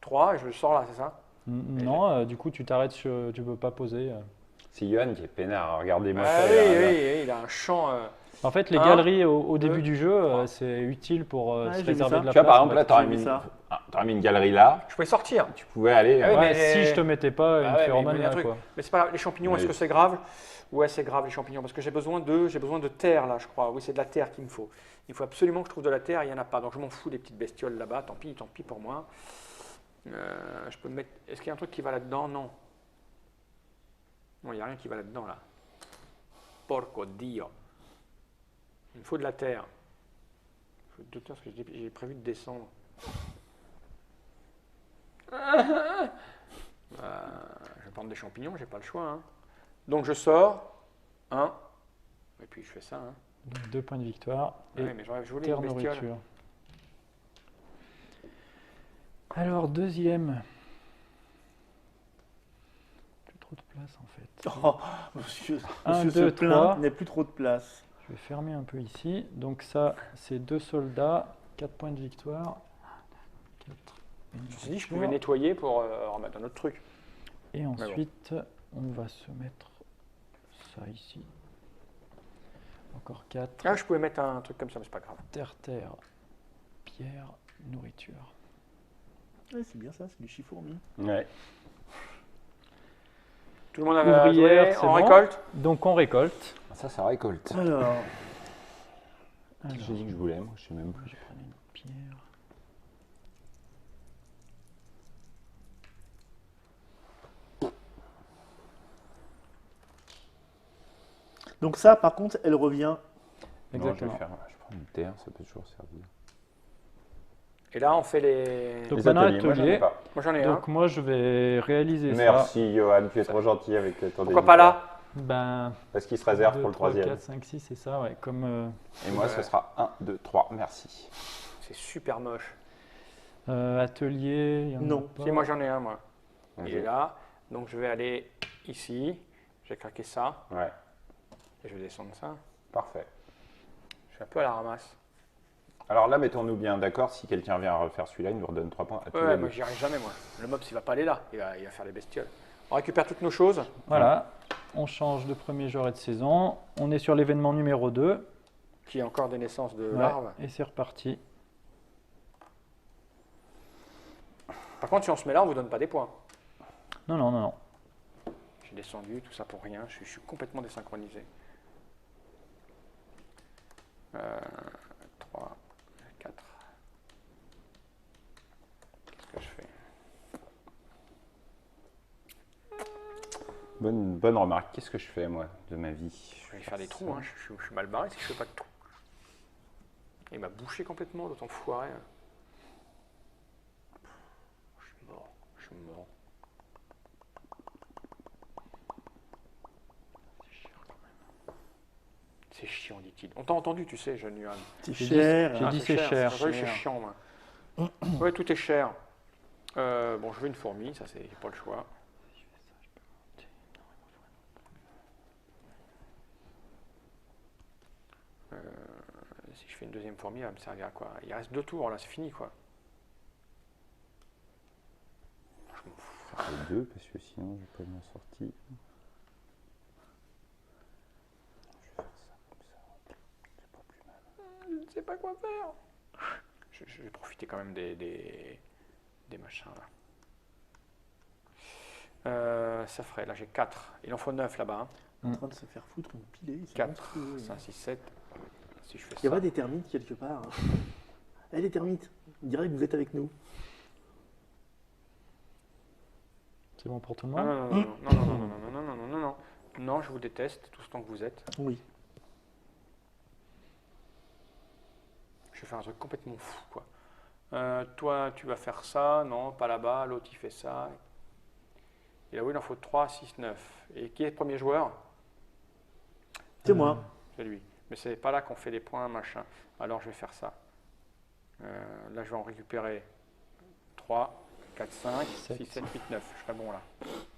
3, et je le sors là, c'est ça? Non, du coup, tu t'arrêtes, tu peux pas poser. C'est Johan qui est peinard, regardez-moi Ah ça. oui, là. oui, il a un champ. En fait, les Un, galeries au début 2, du jeu, 3. c'est utile pour Ouais, se j'ai vu réserver ça. de la Tu vois, place. par exemple, là, en tu aurais j'ai mis, vu ça. une galerie là, Je pouvais sortir. tu pouvais aller. Ah oui, fait. mais- Ouais, si je te mettais pas une Ah ouais, mais phéromone il y a un là, truc. quoi. Mais c'est pas grave. Les champignons, Oui. est-ce que c'est grave? Ouais, c'est grave les champignons, parce que j'ai besoin de terre là, je crois. Oui, c'est de la terre qu'il me faut. Il faut absolument que je trouve de la terre, il n'y en a pas. Donc je m'en fous des petites bestioles là-bas, tant pis pour moi. Je peux me mettre. Est-ce qu'il y a un truc qui va là-dedans? Non. Non, il n'y a rien qui va là-dedans là. Porco Dio. Il me faut de la terre. Je vais douter parce que j'ai prévu de descendre. Je vais prendre des champignons, j'ai pas le choix. Hein. Donc je sors. 1. Et puis je fais ça. Hein. Donc 2 points de victoire. Et Ouais, mais je voulais terre une bestiole. nourriture. Alors, deuxième. Plus trop de place en fait. Oh, monsieur, Un, monsieur deux, se plaint, trois. il n'y a plus trop de place. Je vais fermer un peu ici. Donc ça, c'est 2 soldats, 4 points de victoire. 4. Je me suis dit, je pouvais nettoyer pour remettre un autre truc. Et ensuite, on va se mettre ça ici. Encore 4. Ah, je pouvais mettre un truc comme ça, mais c'est pas grave. Terre, terre, pierre, nourriture. Ouais, c'est bien ça, c'est du chifourmi. Ouais. Tout le monde avait Ouvrière, joué c'est en bon. récolte. Donc on récolte. Ça récolte. Alors, Alors, J'ai dit que je voulais, moi, je sais même plus. je prends une pierre. donc ça, par contre, elle revient. Exactement. Non, je vais prendre une terre, ça peut toujours servir. Et là, on fait les. Donc Les maintenant, ateliers, moi, j'en ai atelier. pas. Moi, j'en ai un. Donc moi, je vais réaliser ça. Merci, Johan, tu es trop gentil avec ton Pourquoi pas là? Ben, Parce qu'il se réserve 2, pour le 3, troisième. 4, 5, 6, c'est ça, ouais. Comme Et moi, ce sera 1, 2, 3, merci. C'est super moche. atelier, il y en a Non. pas. Si, moi, j'en ai un, moi. Il Ok. est là. Donc, je vais aller ici. J'ai craqué ça. Ouais, Et je vais descendre ça. parfait. Je suis un peu à la ramasse. Alors là, mettons-nous bien d'accord, si quelqu'un vient refaire celui-là, il nous redonne 3 points à tous Ouais, les moi, deux. j'y arrive jamais, moi. Le mob, il va pas aller là. Il va faire les bestioles. On récupère toutes nos choses. Voilà, on change de premier joueur et de saison. On est sur l'événement numéro 2. Qui est encore des naissances de Ouais, larves. et c'est reparti. Par contre, si on se met là, on ne vous donne pas des points. Non, non, non, non. J'ai descendu, tout ça pour rien. Je suis complètement désynchronisé. 3, 4. Qu'est-ce que je fais? Bonne remarque. Qu'est-ce que je fais, moi, de ma vie? Je vais faire des trous, hein. Je suis mal barré si je fais pas de trous. Il m'a bouché complètement, l'autre enfoiré. Je suis mort. Je suis mort. C'est chiant quand même. C'est chiant, dit-il. On t'a entendu, tu sais, jeune Yuan. C'est J'ai cher. dit- j'ai dit c'est cher. C'est vrai que c'est chiant, moi. Ouais, tout est cher. Bon, je veux une fourmi, ça c'est pas le choix. Si je fais une deuxième fourmi, elle va me servir à quoi? Il reste 2 tours là, c'est fini quoi. Je m'en fous. Faire les deux, parce que sinon, je vais pas m'en sortir. Je vais faire ça comme ça. C'est pas plus mal. Je ne sais pas quoi faire. Je vais profiter quand même des machins là. Ça ferait, là j'ai 4. Il en faut 9 là-bas. Hein. En train de se faire foutre une pilée. c'est 4, monstrueux. 5, 6, 7. Si je fais Il y ça. a pas des termites quelque part. Hein. Eh les termites, on dirait que vous êtes avec nous. C'est bon pour tout le Ah, monde? non, non, non, non, non, non, non, non, non, non, non, non. Non, je vous déteste, tout ce temps que vous êtes. Oui. Je vais faire un truc complètement fou, quoi. Toi, tu vas faire ça, non, pas là-bas, l'autre il fait ça. Et là, oui, il en faut 3, 6, 9. Et qui est le premier joueur? C'est moi. C'est lui. Mais c'est pas là qu'on fait les points, machin. Alors, je vais faire ça. Là, je vais en récupérer 3, 4, 5, 6, 7, 8, 9. Je serai bon là.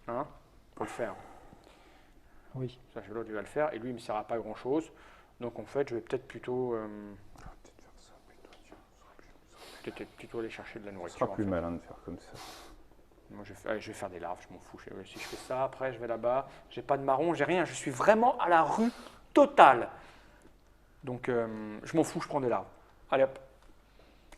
Hein? Faut le faire. Oui. Ça, l'autre, il va le faire. Et lui, il ne me sert à pas grand-chose. Donc, en fait, je vais peut-être plutôt... Peut-être faire ça plutôt, tiens. peut-être plutôt aller chercher de la Ce nourriture. sera en plus fait. malin de faire comme ça. Moi, je vais faire des larves, je m'en fous. Si je fais ça, après, je vais là-bas. J'ai pas de marron, j'ai rien. Je suis vraiment à la rue totale. Donc, je m'en fous, je prends des larves. Allez hop.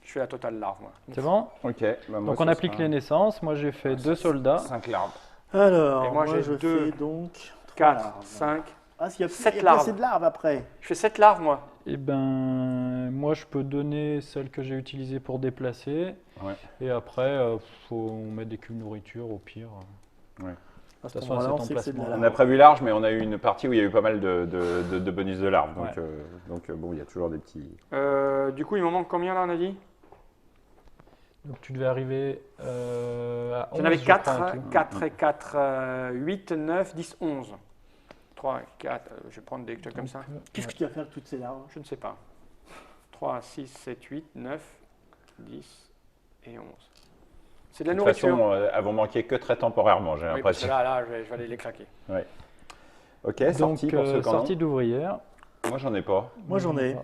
Je fais la totale larve, moi. C'est bon? Ok. Bah moi, Donc on applique les naissances. Moi j'ai fait 2 soldats. 5 larves. Alors, Et moi, moi, j'ai je deux, fais donc 3 4, larves. 5. Ah, s'il y a plus, 7 il y a pas larves. assez de larves après. Je fais 7 larves, moi. Et ben moi je peux donner celle que j'ai utilisée pour déplacer. Ouais. Et après, faut mettre des cubes de nourriture au pire. À ce toute façon, moment-là, cet on sait que c'est de la emplacement, On larve. a prévu large, mais on a eu une partie où il y a eu pas mal de bonus de larves. Donc, Ouais. bon, il y a toujours des petits. Du coup, il m'en manque combien là, on a dit? Donc tu devais arriver à 11. J'en avais je crois, en 4, tout. 4 et 4, 8, 9, 10, 11. 3, 4, je vais prendre des trucs comme ça. Qu'est-ce que tu vas faire avec toutes ces larves? Je ne sais pas. 3, 6, 7, 8, 9, 10 et 11. C'est de la De toute nourriture. façon, elles vont manquer que très temporairement, j'ai Oui, parce que l'impression. là, je vais aller les claquer. Ok, Donc sortie pour ceux qui en ont. sortie d'ouvrière. Moi, j'en ai pas. Moi, j'en ai.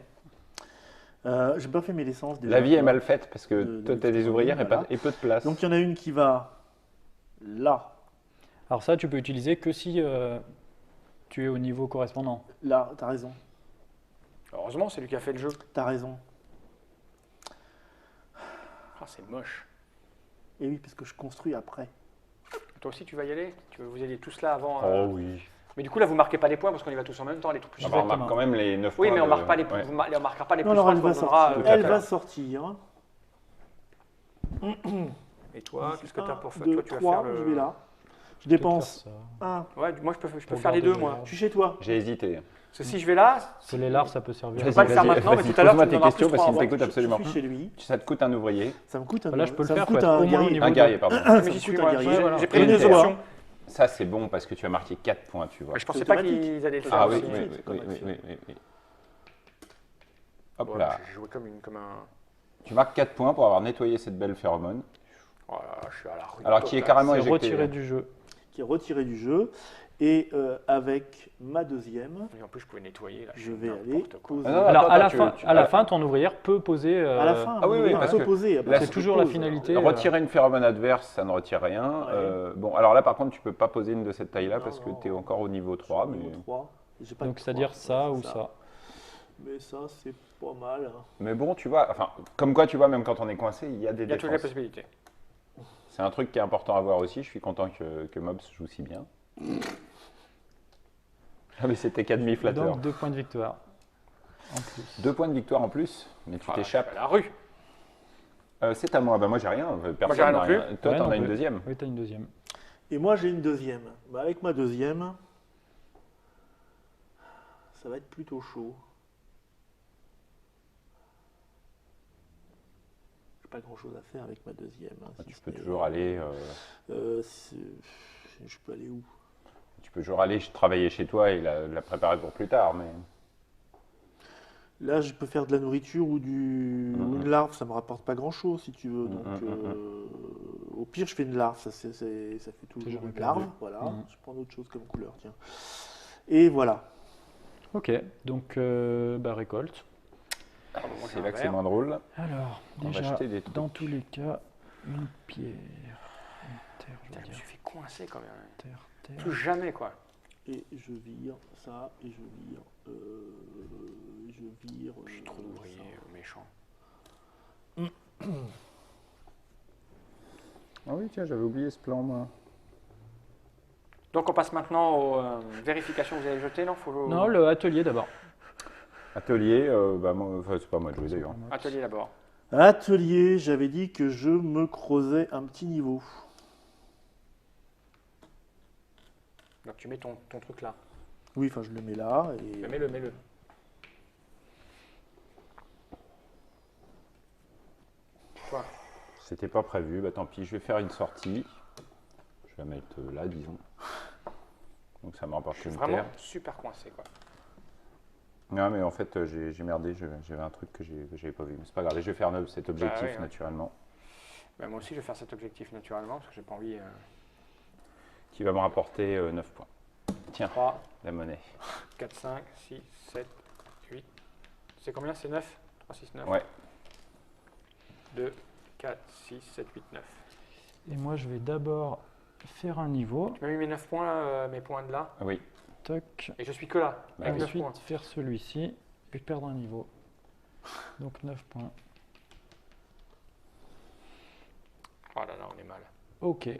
J'ai pas fait mes licences déjà. La vie est mal faite parce que De toi, tu as des ouvrières voilà. et peu de place. Donc, il y en a une qui va là, Alors ça tu peux utiliser que si tu es au niveau correspondant. là, t'as raison. Heureusement, c'est lui qui a fait le jeu. T'as raison. Ah, c'est moche. Et oui, parce que je construis après. Toi aussi, tu vas y aller? Tu veux vous aller tous là avant? Oh oui. Mais du coup, là, vous marquez pas les points parce qu'on y va tous en même temps, les trucs plus Ah bah, on simples. marque quand même les 9 Oui, points. mais on de- marque pas les, ouais. on marquera pas les Non, plus alors elle simples, va on donnera, sortir. tout à Elle fait. va sortir. Et toi, qu'est-ce que tu as pour faire? 2, Toi, tu vas 3, faire le... je vais là. Je Peut-être dépense faire ça. 1. Ouais, moi, je peux Pour faire les garder deux, le- moi. Je suis chez toi. J'ai hésité. Parce que si je vais là, Que les larves ça peut servir. peux pas le faire maintenant, mais tout à l'heure, Pose-moi tu me tes donneras questions plus parce qu'il trois. me t'écoute absolument. Je suis chez lui. Ça te coûte un ouvrier. Ça me coûte un. Là, je peux le ça me faire, coûte faut être un au moins au guerrier. niveau Un guerrier, pardon. mais Ça j'y me suis, coûte moi. un guerrier. voilà. J'ai pris Une les terre. options. Ça, c'est bon parce que tu as marqué 4 points, tu vois. Mais je pensais C'est pas automatique. qu'ils allaient le faire Ah oui, aussi. oui, c'est oui, automatique. oui. Hop Ouais, là. j'ai joué comme un... Tu marques 4 points pour avoir nettoyé cette belle phéromone. Oh là là, je suis à la rue. Alors, qui est totale. carrément C'est éjecté. retiré du jeu. Qui est retiré du jeu. Et avec ma deuxième, Et en plus, je pouvais nettoyer. Là, je fais vais n'importe aller quoi. poser. Ah non, Alors attends, à la tu- fin, tu- à la fin, ton ouvrière peut poser. À la fin, Ah oui, oui, on parce peut que poser. là, c'est toujours la finalité. Retirer une phéromone adverse, ça ne retire rien. Ouais. Bon, alors là, par contre, tu peux pas poser une de cette taille-là Non, parce que non. tu es encore au niveau 3. Mais, Niveau 3. J'ai pas de Donc 3, c'est-à-dire ça ouais, ou c'est ça. Mais ça, c'est pas mal. mais bon, tu vois, enfin, comme quoi, tu vois, même quand on est coincé, il y a des Il y a toutes les défenses. possibilités. C'est un truc qui est important à voir aussi. Je suis content que Mobs joue si bien. Ah mais c'était qu'à demi flatteur. Donc 2 points de victoire. En plus. 2 points de victoire en plus, mais tu t'échappes. À la rue. C'est à moi. Bah moi j'ai rien. Personne j'ai rien n'a non plus. Toi Ouais, t'en non as une plus. deuxième. Oui, t'as une deuxième. Et moi, j'ai une deuxième. Bah, avec ma deuxième, ça va être plutôt chaud. J'ai pas grand chose à faire avec ma deuxième. Hein, si Tu ce peux n'est- toujours aller. Je peux aller où? Tu peux toujours aller travailler chez toi et la préparer pour plus tard, mais. Là, je peux faire de la nourriture ou une larve, ça me rapporte pas grand chose si tu veux. Donc, au pire, je fais une larve, ça fait toujours jamais une perdu. larve. Voilà, je prends autre chose comme couleur, tiens. Et voilà. Ok, donc récolte. C'est là que c'est moins drôle. Alors, On va déjà, acheter des trucs. dans tous les cas, une pierre, une terre, je Putain, veux je me dire, suis fait coincer quand même. terre, terre. Touche jamais, quoi. Et je vire ça, et je vire. Je suis trop d'ouvriers méchants. Ah oui, tiens, j'avais oublié ce plan, moi. Donc on passe maintenant aux vérifications que vous avez jetées, non? Non, le atelier d'abord. Atelier, c'est pas moi de jouer d'ailleurs. Atelier d'abord. Atelier, j'avais dit que je me creusais un petit niveau. Donc tu mets ton truc là. Oui, enfin, je le mets là. Et... Mais mets-le. Quoi? C'était pas prévu, bah tant pis, je vais faire une sortie. Je vais la mettre là, disons. Donc ça me rapporte Je suis une vraiment terre. super coincé, quoi. Non, mais en fait, j'ai merdé, j'avais un truc que j'avais pas vu. Mais c'est pas grave, je vais faire cet objectif oui, hein. naturellement. Bah, moi aussi, je vais faire cet objectif naturellement parce que j'ai pas envie. Qui va me rapporter 9 points. Tiens, 3, la monnaie. 4, 5, 6, 7, 8. C'est combien? C'est 9? 3, 6, 9. Ouais. 2, 4, 6, 7, 8, 9. Et moi, je vais d'abord faire un niveau. Tu m'as mis mes 9 points là, mes points de là. Oui. Toc. Et je suis que là, Bah avec oui. 9 points. Ensuite, faire celui-ci et perdre un niveau. Donc 9 points. Oh là là, on est mal. Ok.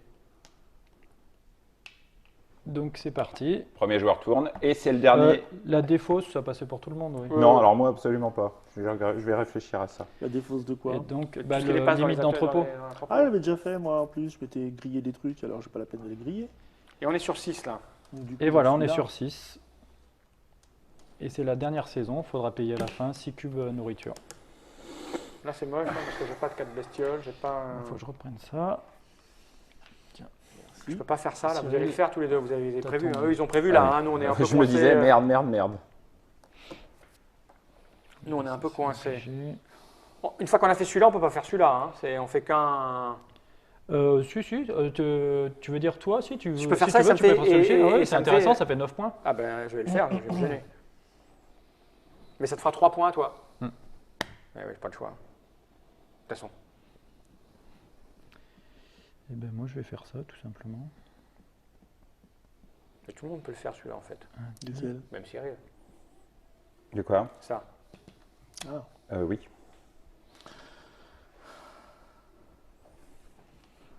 Donc c'est parti. Premier joueur tourne et c'est le dernier. La défausse, ça passait pour tout le monde, oui. Non, alors moi absolument pas. Je vais réfléchir à ça. La défausse de quoi? Et donc, Tout bah, ce qui les le passe dans limite les d'entrepôt. l'entrepôt. Ah, je l'avais déjà fait, moi, en plus. Je m'étais grillé des trucs, alors j'ai pas la peine de les griller. Et on est sur 6 là. Donc, du coup, Et voilà, je on suis est là. sur 6. Et c'est la dernière saison, il faudra payer à la fin 6 cubes nourriture. Là c'est moche hein, parce que j'ai pas de 4 bestioles, j'ai pas. Il faut que je reprenne ça. Je peux pas faire ça là, vous Cyril, allez le faire tous les deux, vous avez t'as prévu. ton- Eux ils ont prévu là, Ah oui. hein, nous on est un peu Je me coincés, disais merde. Nous on est un peu coincés. J'ai- Bon, une fois qu'on a fait celui-là, on peut pas faire celui-là. Hein. On fait qu'un. Si, tu veux dire toi si tu Je peux faire si ça, tu ça veux, me tu peux fait- faire celui-ci. et- Ah ouais, et c'est ça me intéressant, fait- ça fait 9 points. Ah ben je vais le faire, je vais me gêner. Mais ça te fera 3 points à toi. Hmm. Ouais, pas le choix. De toute façon. Et ben moi je vais faire ça tout simplement. Et tout le monde peut le faire celui-là en fait. Lequel? Même Cyril. De quoi Ça. Ah. Oui.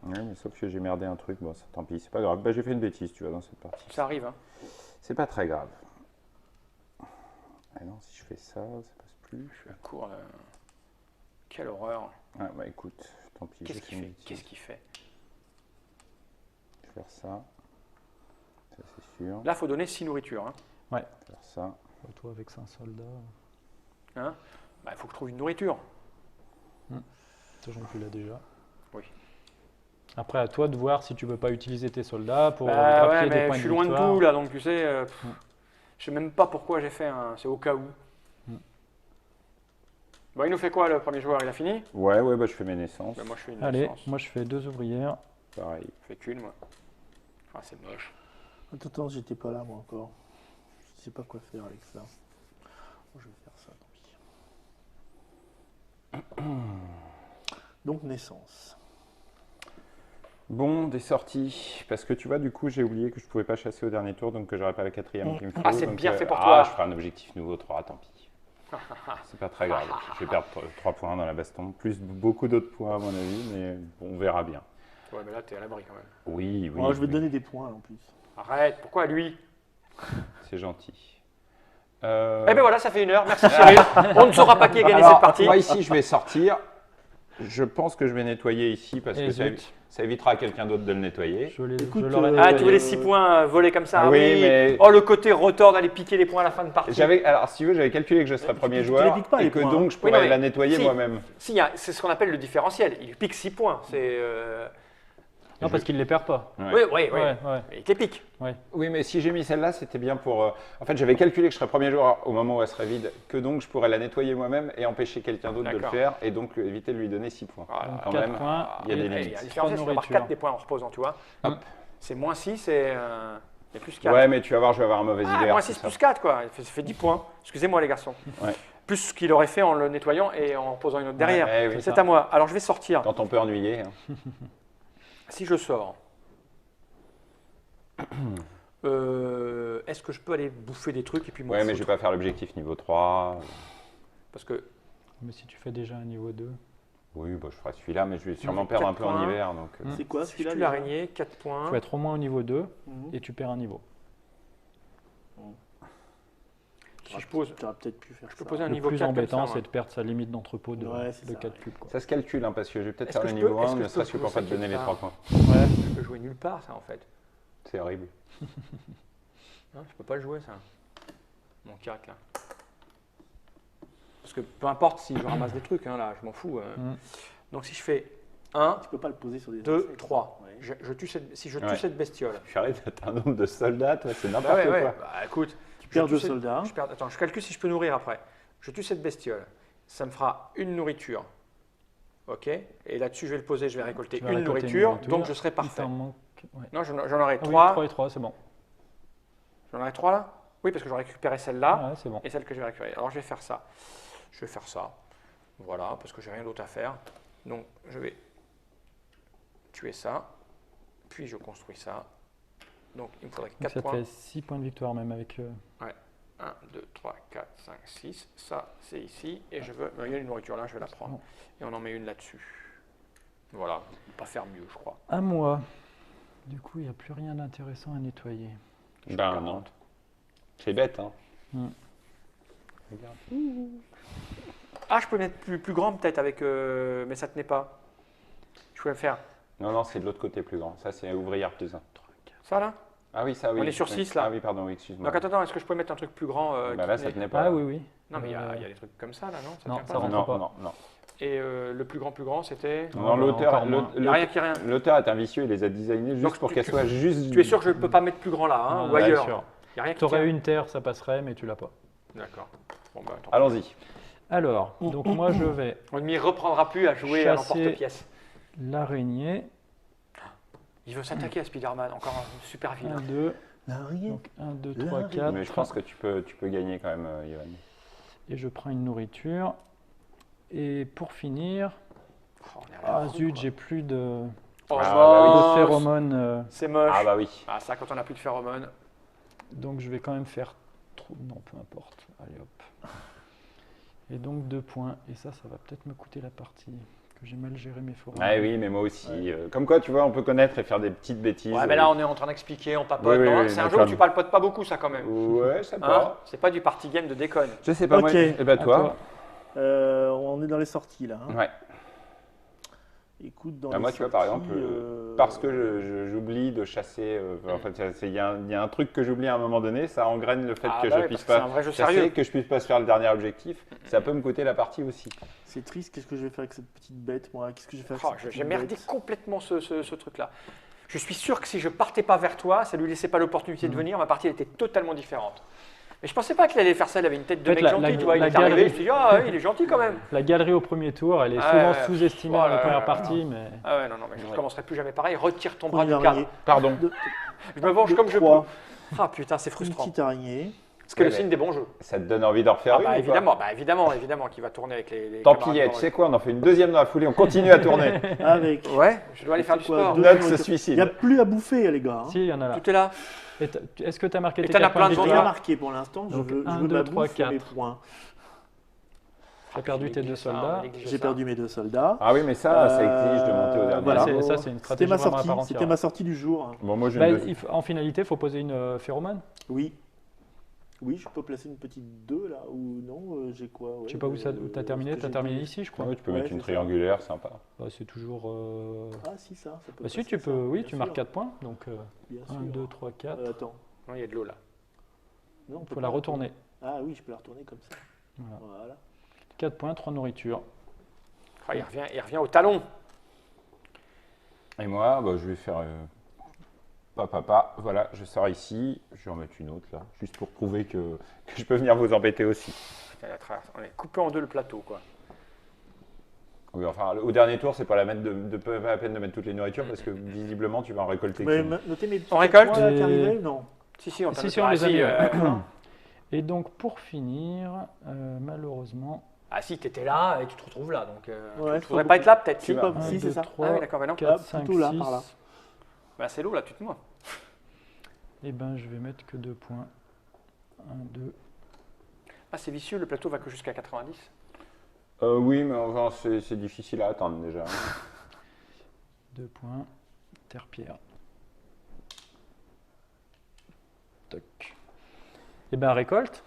Oui, mais sauf que j'ai merdé un truc, bon, ça, tant pis, c'est pas grave. Bah, j'ai fait une bêtise, tu vois, dans cette partie. Ça arrive. Hein. C'est pas très grave. Ah non, si je fais ça, ça passe plus. Je suis à court là. Quelle horreur. Ah bah écoute, tant pis, j'ai Qu'est-ce fait qu'il une fait bêtise. Qu'est-ce qu'il fait Je vais faire ça. Ça, c'est sûr. Là, il faut donner 6 nourritures. Hein. Faire ça. Toi avec 5 soldats, Hein bah, il faut que je trouve une nourriture. sachant que tu l'as déjà. Oui. Après à toi de voir si tu veux pas utiliser tes soldats pour Bah grappiller ouais, des mais points je suis de loin de victoire. tout là, donc tu sais, je sais même pas pourquoi j'ai fait un. C'est au cas où. Bon, il nous fait quoi le premier joueur? Il a fini? Ouais, bah je fais mes naissances. Bah, moi je fais une Allez, naissance. moi je fais 2 ouvrières. Pareil. Je fais qu'une moi. Ah, c'est moche. Attends, j'étais pas là, moi, encore. Je sais pas quoi faire avec ça. Bon, je vais faire ça, tant pis. Donc, naissance. Bon, des sorties. Parce que tu vois, du coup, j'ai oublié que je pouvais pas chasser au dernier tour, donc que j'aurais pas la 4e qu'il me faut. Ah, c'est donc, bien fait pour toi. Je ferai un objectif nouveau 3, tant pis. C'est pas très grave. Je vais perdre 3 points dans la baston. Plus beaucoup d'autres points, à mon avis, mais bon, on verra bien. Ouais, mais là, t'es à l'abri quand même. Oui, oui. Alors, je vais te oui. donner des points en plus. Arrête, pourquoi lui? C'est gentil. Eh ben voilà, ça fait 1 heure. Merci Cyril. On ne saura pas qui a gagné Alors, cette partie. moi ici, je vais sortir. Je pense que je vais nettoyer ici parce Et que zut. ça évitera à quelqu'un d'autre de le nettoyer. Écoute, je l'aurais Ah, nettoyé. tu veux les 6 points volés comme ça? Ah oui, mais- Oh, le côté rotor d'aller piquer les points à la fin de partie. Alors, si tu veux, j'avais calculé que je serais premier tu les joueur piques pas, et les que points, donc hein. je Oui, pourrais non, mais- la nettoyer si. moi-même. Si, c'est ce qu'on appelle le différentiel. Il lui pique 6 points. C'est. Non, parce qu'il ne les perd pas. Ouais. Oui, oui, oui. Ouais, ouais. Il te les pique. Oui, mais si j'ai mis celle-là, c'était bien pour. En fait, j'avais calculé que je serais premier joueur au moment où elle serait vide, que donc je pourrais la nettoyer moi-même et empêcher quelqu'un d'autre de le D'accord. faire et donc éviter de lui donner 6 points. Voilà. Donc Quand 4 même, points. il y a des et- limites. Il y a Trois une différence, je vais avoir nourritures. 4 des points en reposant, tu vois. Hop. C'est moins 6 et. Il y a plus 4. Ouais, mais tu vas voir, je vais avoir un mauvais hiver. moins c'est 6 ça. plus 4, quoi. Ça fait 10 points. Excusez-moi, les garçons. Ouais. Plus ce qu'il aurait fait en le nettoyant et en posant une autre derrière. Ouais, oui, C'est ça. à moi. Alors, je vais sortir. Quand on peut ennuyer. Hein. Si je sors, est-ce que je peux aller bouffer des trucs et puis m'en Ouais, mais je foutre vais pas faire l'objectif niveau 3. Parce que Mais si tu fais déjà un niveau 2. Oui, bah, je ferai celui-là, mais je vais sûrement Donc, perdre un 4 peu en points. hiver. Donc, C'est quoi si je celui-là tue déjà l'araignée, 4 points. Tu vas être au moins au niveau 2 Mhm. et tu perds un niveau. Si je pose, Tu aurais peut-être pu faire je peux ça. poser un Le niveau plus 4 embêtant, comme ça, c'est de perdre sa limite d'entrepôt de, Ouais, c'est de ça, 4 ouais. cubes. Quoi. ça se calcule, hein, parce que je vais peut-être Est-ce faire que le je niveau peux- est-ce 1, que ne je serait-ce que peux pour pas te jouer ça donner les quelque 3 part points. Je peux jouer nulle part, ça, en fait. C'est horrible. Hein, je peux pas le jouer, ça. Mon 4, là. Parce que peu importe si je ramasse des trucs, hein, là, je m'en fous. Mm. Donc, si je fais 1, Tu peux pas le poser sur des 2, insectes. 3, Ouais. si je tue Ouais. cette bestiole. Je suis arrêté d'être un nombre de soldats, toi, c'est Bah n'importe ouais, ouais. quoi. Bah, écoute, Tu perds je tue 2 cette- soldats. Attends, je calcule si je peux nourrir après. Je tue cette bestiole. Ça me fera une nourriture. Ok. Et là-dessus, je vais le poser, je vais récolter Tu vas une récolter nourriture, donc je serai Il parfait. t'en manque. Ouais. Non, j'en aurai Ah oui, 3. 3 et 3, c'est bon. J'en aurai 3 là. Oui, parce que j'aurai récupéré celle-là Ouais, c'est bon. et celle que je vais récupérer. Alors, je vais faire ça. Je vais faire ça. Voilà, parce que j'ai rien d'autre à faire. Donc, je vais tuer ça. Puis, je construis ça. Donc, il me faudrait Donc 4 ça te points. fait 6 points de victoire même avec. 1, 2, 3, 4, 5, 6. Ça, c'est ici. Et je veux. Il y a une nourriture là, je vais la prendre. Bon. Et on en met une là-dessus. Voilà. On peut pas faire mieux, je crois. À moi. Du coup, il n'y a plus rien d'intéressant à nettoyer. Ben non. C'est bête, hein. Mm. Regarde. Ah, je peux mettre plus grand peut-être avec. Mais ça tenait pas. Je pouvais faire Non, non, c'est de l'autre côté plus grand. Ça, c'est ouvrière plus 1. ça là. Ah oui, ça, oui. On est sur Oui. 6, là. Ah oui, pardon, oui, excuse-moi. Donc attends, est-ce que je peux mettre un truc plus grand Bah qui là, ça tenait- tenait pas. Ah oui, oui. Non, mais il y a des trucs comme ça là, non? Non, tient ça pas, rentre Non, pas. non, non. Et le plus grand, c'était. Non, Non, l'auteur, encore moins. Il n'y a rien qui est rien. l'auteur est un vicieux, il les a designés juste Donc, pour tu- qu'elles tu- soient juste. Tu es sûr que je ne peux pas mettre plus grand là, hein, Non, ou ouais, ailleurs? sûr. Il n'y a rien qui Tu aurais tient. une terre, ça passerait, mais tu l'as pas. D'accord. Bon, bah, attends. Allons-y. Alors, donc moi je vais On ne m'y reprendra plus à jouer à Chasser. l'emporte-pièce. l'araignée. Il veut s'attaquer à Spider-Man, encore un super 1, vilain. 2, L'araignée. donc 1, 2, L'araignée. 3, 4. Mais je pense que tu peux gagner quand même, Johan. Et je prends une nourriture. Et pour finir, Oh, on est à la ah rue, zut, quoi. j'ai plus de, Oh, Ah, bah oui. de moche. phéromones. C'est moche. Ah bah oui. Ah, ça, quand on n'a plus de phéromones. Donc je vais quand même faire trop. Non, peu importe. Allez hop. Et donc 2 points. Et ça va peut-être me coûter la partie. Que j'ai mal géré mes phéromones. Ah oui, mais moi aussi. Comme quoi, tu vois, on peut connaître et faire des petites bêtises. Ouais, mais là, on est en train d'expliquer, on papote. Oui, oui, non, oui, c'est un jeu d'accord. où tu papotes pas beaucoup, ça, quand même. Ouais, ça Hein pas. C'est pas du party game de déconne. Je sais pas, moi. Ok. Et bah À toi. On est dans les sorties là. hein. Ouais. Écoute, dans Ah, les moi, tu vois, par sorties, exemple, parce que j'oublie de chasser. En fait, il y a un truc que j'oublie à un moment donné, ça engraine le fait Ah, que bah je oui, puisse parce que c'est pas un vrai jeu chasser, sérieux. que je puisse pas se faire le dernier objectif. Ça peut me coûter la partie aussi. C'est triste, qu'est-ce que je vais faire avec cette petite bête, moi? Qu'est-ce que je vais faire Oh, avec cette j'ai petite merdé bête? complètement ce truc-là. Je suis sûr que si je partais pas vers toi, ça lui laissait pas l'opportunité de venir, ma partie elle était totalement différente. Mais je pensais pas qu'il allait faire ça, il avait une tête de En fait, mec la- gentil, tu vois, il la est arrivé, galerie- je me suis dit, ah il est gentil quand même. La galerie au premier tour, elle est Ah, souvent ouais. sous-estimée Oh dans là les premières là. parties, mais Ah ouais, non, mais je ne recommencerai plus jamais pareil, retire ton Prends bras une du cadre. araignée. Pardon. Je me venge comme je peux. Trois. Ah putain, c'est Une frustrant. petite araignée. Ce qui est le Ouais, signe des bons jeux. Ça te donne envie d'en refaire Ah une bah ou pas évidemment qu'il va tourner avec les Tant camarades pis, tu de sais quoi, on en fait une deuxième dans la foulée, on continue à tourner. Avec. Ouais, je dois aller faire du C'est quoi, sport. deux- Nox se Il n'y a suicide. plus à bouffer, les gars. hein. si, il y en a là. Tout est là. Et est-ce que tu as marqué Et tes t'en as 4 plein points de devant J'ai toi. rien victoire marqué pour l'instant. Je Donc, veux, je un, veux deux, ma trois, bouffe et mes quatre. points. Tu as perdu tes 2 soldats. J'ai perdu mes 2 soldats. Ah oui, mais ça exige de monter au dernier voilà. niveau. Ça, c'est une C'était stratégie ma vraiment à sortie. part C'était entière. ma sortie du jour. Bon, moi, j'ai Bah, une deux- en finalité, il faut poser une phéromone. Oui. Oui, je peux placer une petite 2 là ou non, j'ai quoi Je sais pas où tu as terminé. Tu as terminé ici, je crois. Ouais, tu peux Ouais, mettre une c'est ça. triangulaire, sympa. Bah, c'est toujours. Ah si, ça peut Bah, si, passer, tu peux. ça, Oui, bien tu marques sûr, 4 points. Donc bien 1, sûr. 2, 3, 4. Attends. Non, il y a de l'eau là. Non, on Il peut faut pas la retourner. Ah oui, je peux la retourner comme ça. Voilà. Voilà. 4 points, 3 nourritures. Ah, il revient au talon. Et moi, bah, je vais faire. Papa, voilà, je sors ici. Je vais en mettre une autre là, juste pour prouver que je peux venir vous embêter aussi. On est coupé en deux le plateau, quoi. Oui, enfin, au dernier tour, c'est pas pas la peine de mettre toutes les nourritures parce que visiblement, tu vas en récolter Mais qu'une. notez mes petits On récolte points là qui Et- arrivaient, non. Si, on Si, on les a mis, ouais. non. Et donc, pour finir, malheureusement, Ah si, t'étais là et tu te retrouves là, donc Ouais, tu c'est voudrais pas pas être là peut-être. C'est Si. pas- 1, si, 2, c'est ça. 3, Ah oui, d'accord, mais non. 4, Ah, 5, plutôt là, 6. par là. Bah, c'est l'eau là, tute-moi. Et ben, je vais mettre que 2 points. 1, 2. Ah, c'est vicieux, le plateau va que jusqu'à 90. Oui, mais enfin, c'est difficile à attendre déjà. 2 points. Terre-pierre. Toc. Et ben, récolte.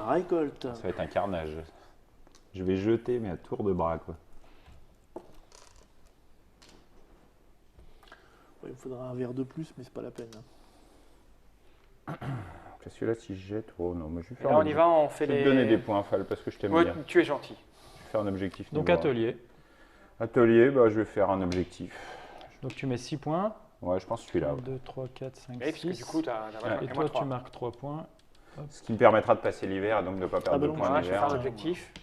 Récolte. Ça va être un carnage. Je vais jeter, mais à tour de bras, quoi. Ouais, il me faudra un verre de plus, mais c'est pas la peine. Celui-là, si je jette, oh non, mais je vais Et faire. là, on y va, on fait Je vais les. te donner des points, Fall, parce que je t'aime Ouais, bien. tu es gentil. Je vais faire un objectif. Donc, niveau un. atelier. Atelier, bah, je vais faire un objectif. Donc, tu mets 6 points. Ouais, je pense celui-là. 1, Ouais. 2, 3, 4, 5, Oui, parce que 6. du coup, t'as Et moins toi, trois. tu marques 3 points. Ce qui me permettra de passer l'hiver et donc de ne pas perdre Ah bah de non, points Voilà, je vais l'hiver. faire un objectif.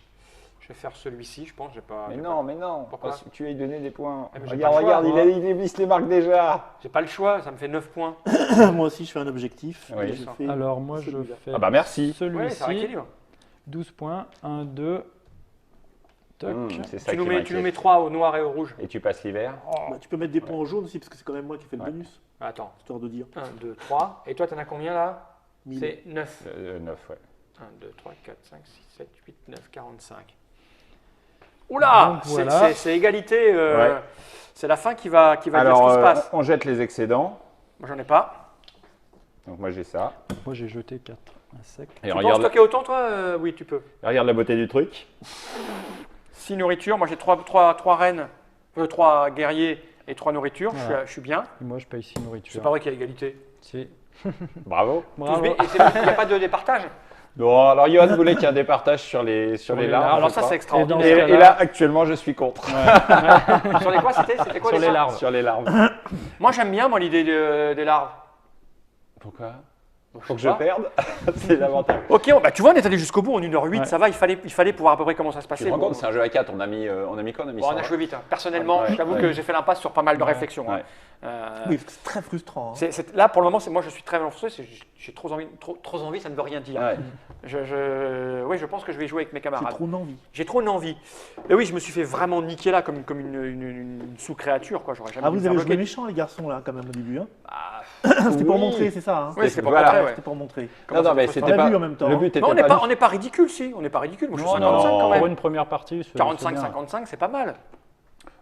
Je vais faire celui-ci, je pense. J'ai pas. Mais j'ai non, mais non. Pourquoi Parce que tu as donné des points. Eh ben, j'ai Regarde, pas le choix, regarde, moi. il se les marque déjà. J'ai pas le choix, ça me fait 9 points. Moi aussi, je fais un objectif. Oui. Et je fais Alors, moi, je celui-là. fais Ah bah merci. Ouais, ça celui-ci. rééquilibre. 12 points. 1, 2. Toc. C'est ça Tu qui nous mets m'inquiète. 3 au noir et au rouge. Et tu passes l'hiver. Bah, tu peux mettre des points au jaune aussi, parce que c'est quand même moi qui fais le Ouais. bonus, Attends, histoire de dire. 1, 2, 3. Et toi, t'en as combien là 1000. C'est 9. 9, ouais. 1, 2, 3, 4, 5, 6, 7, 8, 9, 45. Oula Donc, voilà. C'est égalité. Ouais. C'est la fin qui va dire Alors, ce qui se passe. on jette les excédents. Moi, j'en ai pas. Donc moi j'ai ça. Moi, j'ai jeté 4. Un sec. Et Tu peux en regarde, stocker autant, toi Oui, tu peux. regarde la beauté du truc. 6 nourritures. Moi, j'ai 3 reines, 3 guerriers et 3 nourritures. Voilà. Je suis bien. Et moi, je paye 6 nourritures. C'est pas vrai qu'il y a égalité. Si. Bravo. Bravo. Tous B. Et il n'y a pas de départage. Non, alors Johan voulait qu'il y ait un départage sur les les larves. larves. Alors je ça, crois. c'est Et extraordinaire. dans Et, ce et cas-là- là, actuellement, je suis contre. Sur les quoi c'était quoi Sur les larves. Sur les larves. Moi, j'aime bien moi l'idée des larves. Pourquoi Je Pour que sais je pas. perde. C'est l'avantage. Ok, bah, tu vois, on est allé jusqu'au bout en 1h08, Ouais. ça va, il fallait pouvoir à peu près comment ça se Tu passait. te rends Bon, compte, c'est un jeu à 4. On a mis quoi On a mis bon, on 100, a joué vite. Hein. Personnellement, Ouais, je t'avoue ouais. que j'ai fait l'impasse sur pas mal de Ouais. réflexions. hein. Ouais. Oui, c'est très frustrant. hein. Là, pour le moment, moi, je suis très frustré. J'ai trop envie, ça ne veut rien dire. Ouais. Oui, je pense que je vais jouer avec mes J'ai camarades. trop d'envie. J'ai trop d'envie. Et oui, je me suis fait vraiment niquer là comme une sous-créature. Quoi. J'aurais jamais Ah, dû vous me avez faire joué bloquer. méchant, les garçons, là, quand même, au début. Hein. Ah, C'était pour Oui. montrer, c'est ça. Hein. oui, c'était pour Voilà. montrer, ouais. C'était pour montrer. Comment Non, ça mais fait c'était On l'a pas. vu en même temps, Le hein. but était Non, pas. on n'est pas ridicule, si. On n'est pas ridicule. Moi, je suis Non, 55 non, quand pour même. une première partie, c'est bien. 45-55, c'est pas mal.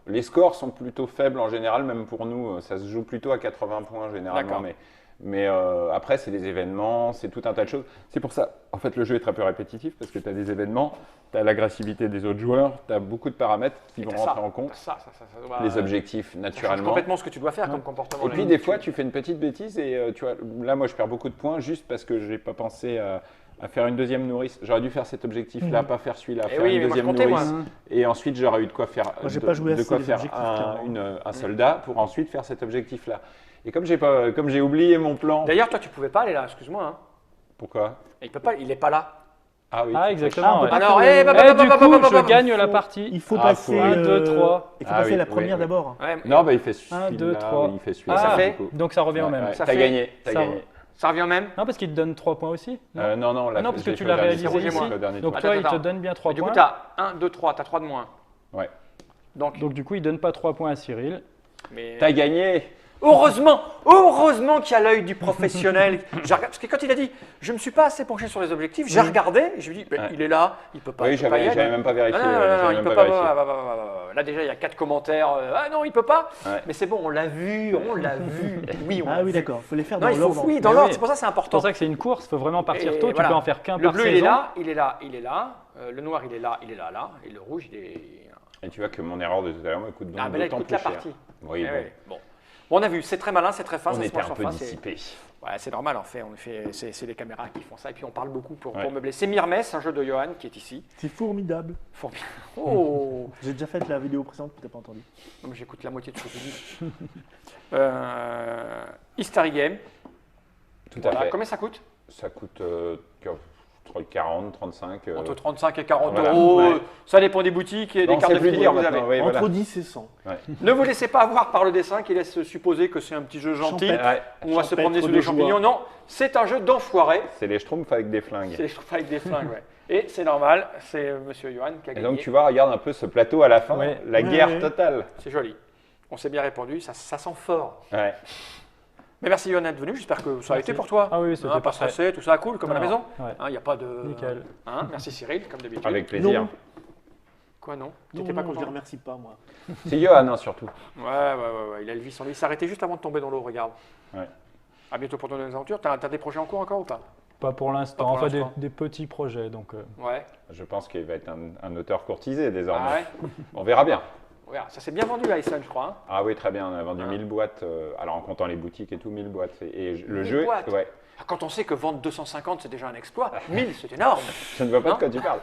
Les scores sont plutôt faibles en général, même pour nous. Ça se joue plutôt à 80 points généralement. D'accord. Mais après, c'est des événements, c'est tout un tas de choses. C'est pour ça, en fait, le jeu est très peu répétitif parce que tu as des événements, tu as l'agressivité des autres joueurs, tu as beaucoup de paramètres qui Et vont t'as rentrer ça, en compte. t'as ça, bah, Les objectifs, ça change naturellement. complètement ce que tu dois faire comme comportement. Et puis des fois, tu fais une petite bêtise et tu vois, là, moi, je perds beaucoup de points juste parce que j'ai pas pensé à faire une deuxième nourrice. J'aurais dû faire cet objectif-là, pas faire celui-là, Eh faire oui, une mais moi, je deuxième comptais, nourrice. moi. Et ensuite, j'aurais eu de quoi faire, Moi, j'ai pas joué de assez quoi les faire objectifs, un, clairement. un soldat pour ensuite faire cet objectif-là. Et comme j'ai oublié mon plan, D'ailleurs, toi, tu pouvais pas aller là, excuse-moi. Hein. pourquoi Il est pas là. Ah oui. Ah, exactement. on peut ouais. pas Alors, faire le- bah, Et du coup, je bah, gagne la partie. Il faut Ah, passer. faut- 1, 2, 3. Il faut Ah passer oui, la première oui. d'abord. Ouais, Non, bah il fait celui-là. 1, 2, 3. oui, il fait celui-là. Ah, ça du fait coup. Donc ça revient au même. Ouais, Ça t'as fait- gagné, t'as ça- gagné. ça revient au même. Non, parce qu'il te donne 3 points aussi. Non Non, Ah non, parce que j'ai tu fait l'as le dernier réalisé tour, ici. j'ai fait le dernier Donc tour. toi, il te Attends. donne bien 3 Et du coup, points. tu as 1, 2, 3, tu as 3 de moins. Ouais. Donc, Donc du coup, il donne pas 3 points à Cyril. mais... T'as gagné. Heureusement qu'il y a l'œil du professionnel. Parce que quand il a dit, je ne me suis pas assez penché sur les objectifs, j'ai regardé et je lui ai dit, il est là, il peut pas. Oui, il peut pas y aller. j'avais même pas vérifié. Non, j'avais il même peut pas pas. vérifié. Là déjà, il y a 4 commentaires. Ah non, il peut pas. Ouais. Mais c'est bon, on l'a vu. Oui, on Ah l'a oui, vu. d'accord. Il faut les faire Non, dans il faut l'ordre. oui, dans Mais l'ordre. oui. C'est pour ça que c'est C'est important. pour ça que c'est une course, il faut vraiment partir Et tôt, voilà. tu peux en faire qu'un Le par bleu, saison. il est là. Le noir, il est là, là. Et le rouge, il est. Et tu vois que mon erreur de tout à l'heure me coûte donc Ah, mais là, il d'autant coûte plus la cher. partie. Oui, Eh bon. ouais, bon. Bon, on a vu, c'est très malin, c'est très fin. On ça se était mange un en peu fin, dissipés. Ouais, c'est normal, en fait. C'est les caméras qui font ça. Et puis, on parle beaucoup pour Ouais. meubler. C'est Myrmes, un jeu de Johan qui est ici. C'est formidable. Formidable. Oh J'ai déjà fait la vidéo précédente que tu n'as pas entendue. Non, mais j'écoute la moitié de ce que tu dis. History Game. Tout Voilà. à fait. Combien ça coûte? Ça coûte entre 40, 35. Entre 35 et 40 voilà. euros. Ouais. Ça dépend des boutiques et des Non, cartes c'est de plus crédit dire que vous avez. maintenant. Oui, Entre voilà. 10 et 100. Ne vous laissez pas avoir par le dessin qui laisse supposer que c'est un petit jeu gentil. Champêtre. Ouais. On va se Champêtre promener sous de les joie. champignons. Non, c'est un jeu d'enfoiré. C'est les schtroumpfs avec des flingues. C'est les schtroumpfs avec des flingues, ouais. Et c'est normal, c'est Monsieur Johan qui a Et gagné. donc tu vois, regarde un peu ce plateau à la fin, Ouais. la Ouais, guerre ouais. totale. C'est joli. On s'est bien répondu, ça sent fort. Ouais. Mais merci Johan d'être venu, j'espère que ça a Merci. été pour toi. Ah oui, c'était Pas parfait. stressé, tout ça cool, comme à la Non, maison. ouais. Il n'y a pas de... Nickel. Merci Cyril, comme d'habitude. Avec plaisir. Non. Quoi, non Non, T'étais pas non, je content les remercie pas, moi. C'est Johan hein, surtout. Ouais, il a le vice en lui. Il s'est arrêté juste avant de tomber dans l'eau, regarde. Ouais. À bientôt pour de nouvelles aventures. T'as des projets en cours encore ou pas? Pas pour l'instant, Pas pour enfin l'instant. des petits projets. Donc, Ouais. Je pense qu'il va être un auteur courtisé désormais. Ah ouais. On verra bien. Regarde, ça s'est bien vendu à Essen, je crois. Hein. Ah oui, très bien. On a vendu Ah. 1000 boîtes. Alors en comptant les boutiques et tout, 1000 boîtes. Et le 1000 jeu, boîtes. ouais. Quand on sait que vendre 250, c'est déjà un exploit, 1000, c'est énorme. Je ne vois pas Non de quoi tu parles.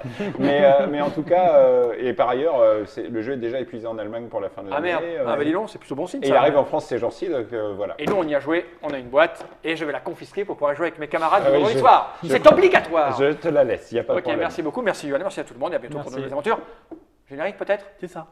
Mais en tout cas, et par ailleurs, le jeu est déjà épuisé en Allemagne pour la fin de Ah l'année. merde, ah bah dis donc, c'est plutôt bon signe Et ça. il arrive en France ces jours-ci, donc voilà. Et nous, on y a joué, on a une boîte, et je vais la confisquer pour pouvoir jouer avec mes camarades Ah le oui, vendredi je- soir. je- C'est obligatoire. Je te la laisse, il n'y a pas de Ok, problème. merci beaucoup, merci Johan, merci à tout le monde, et à bientôt pour de Merci. nouvelles aventures. Générique peut-être? C'est ça.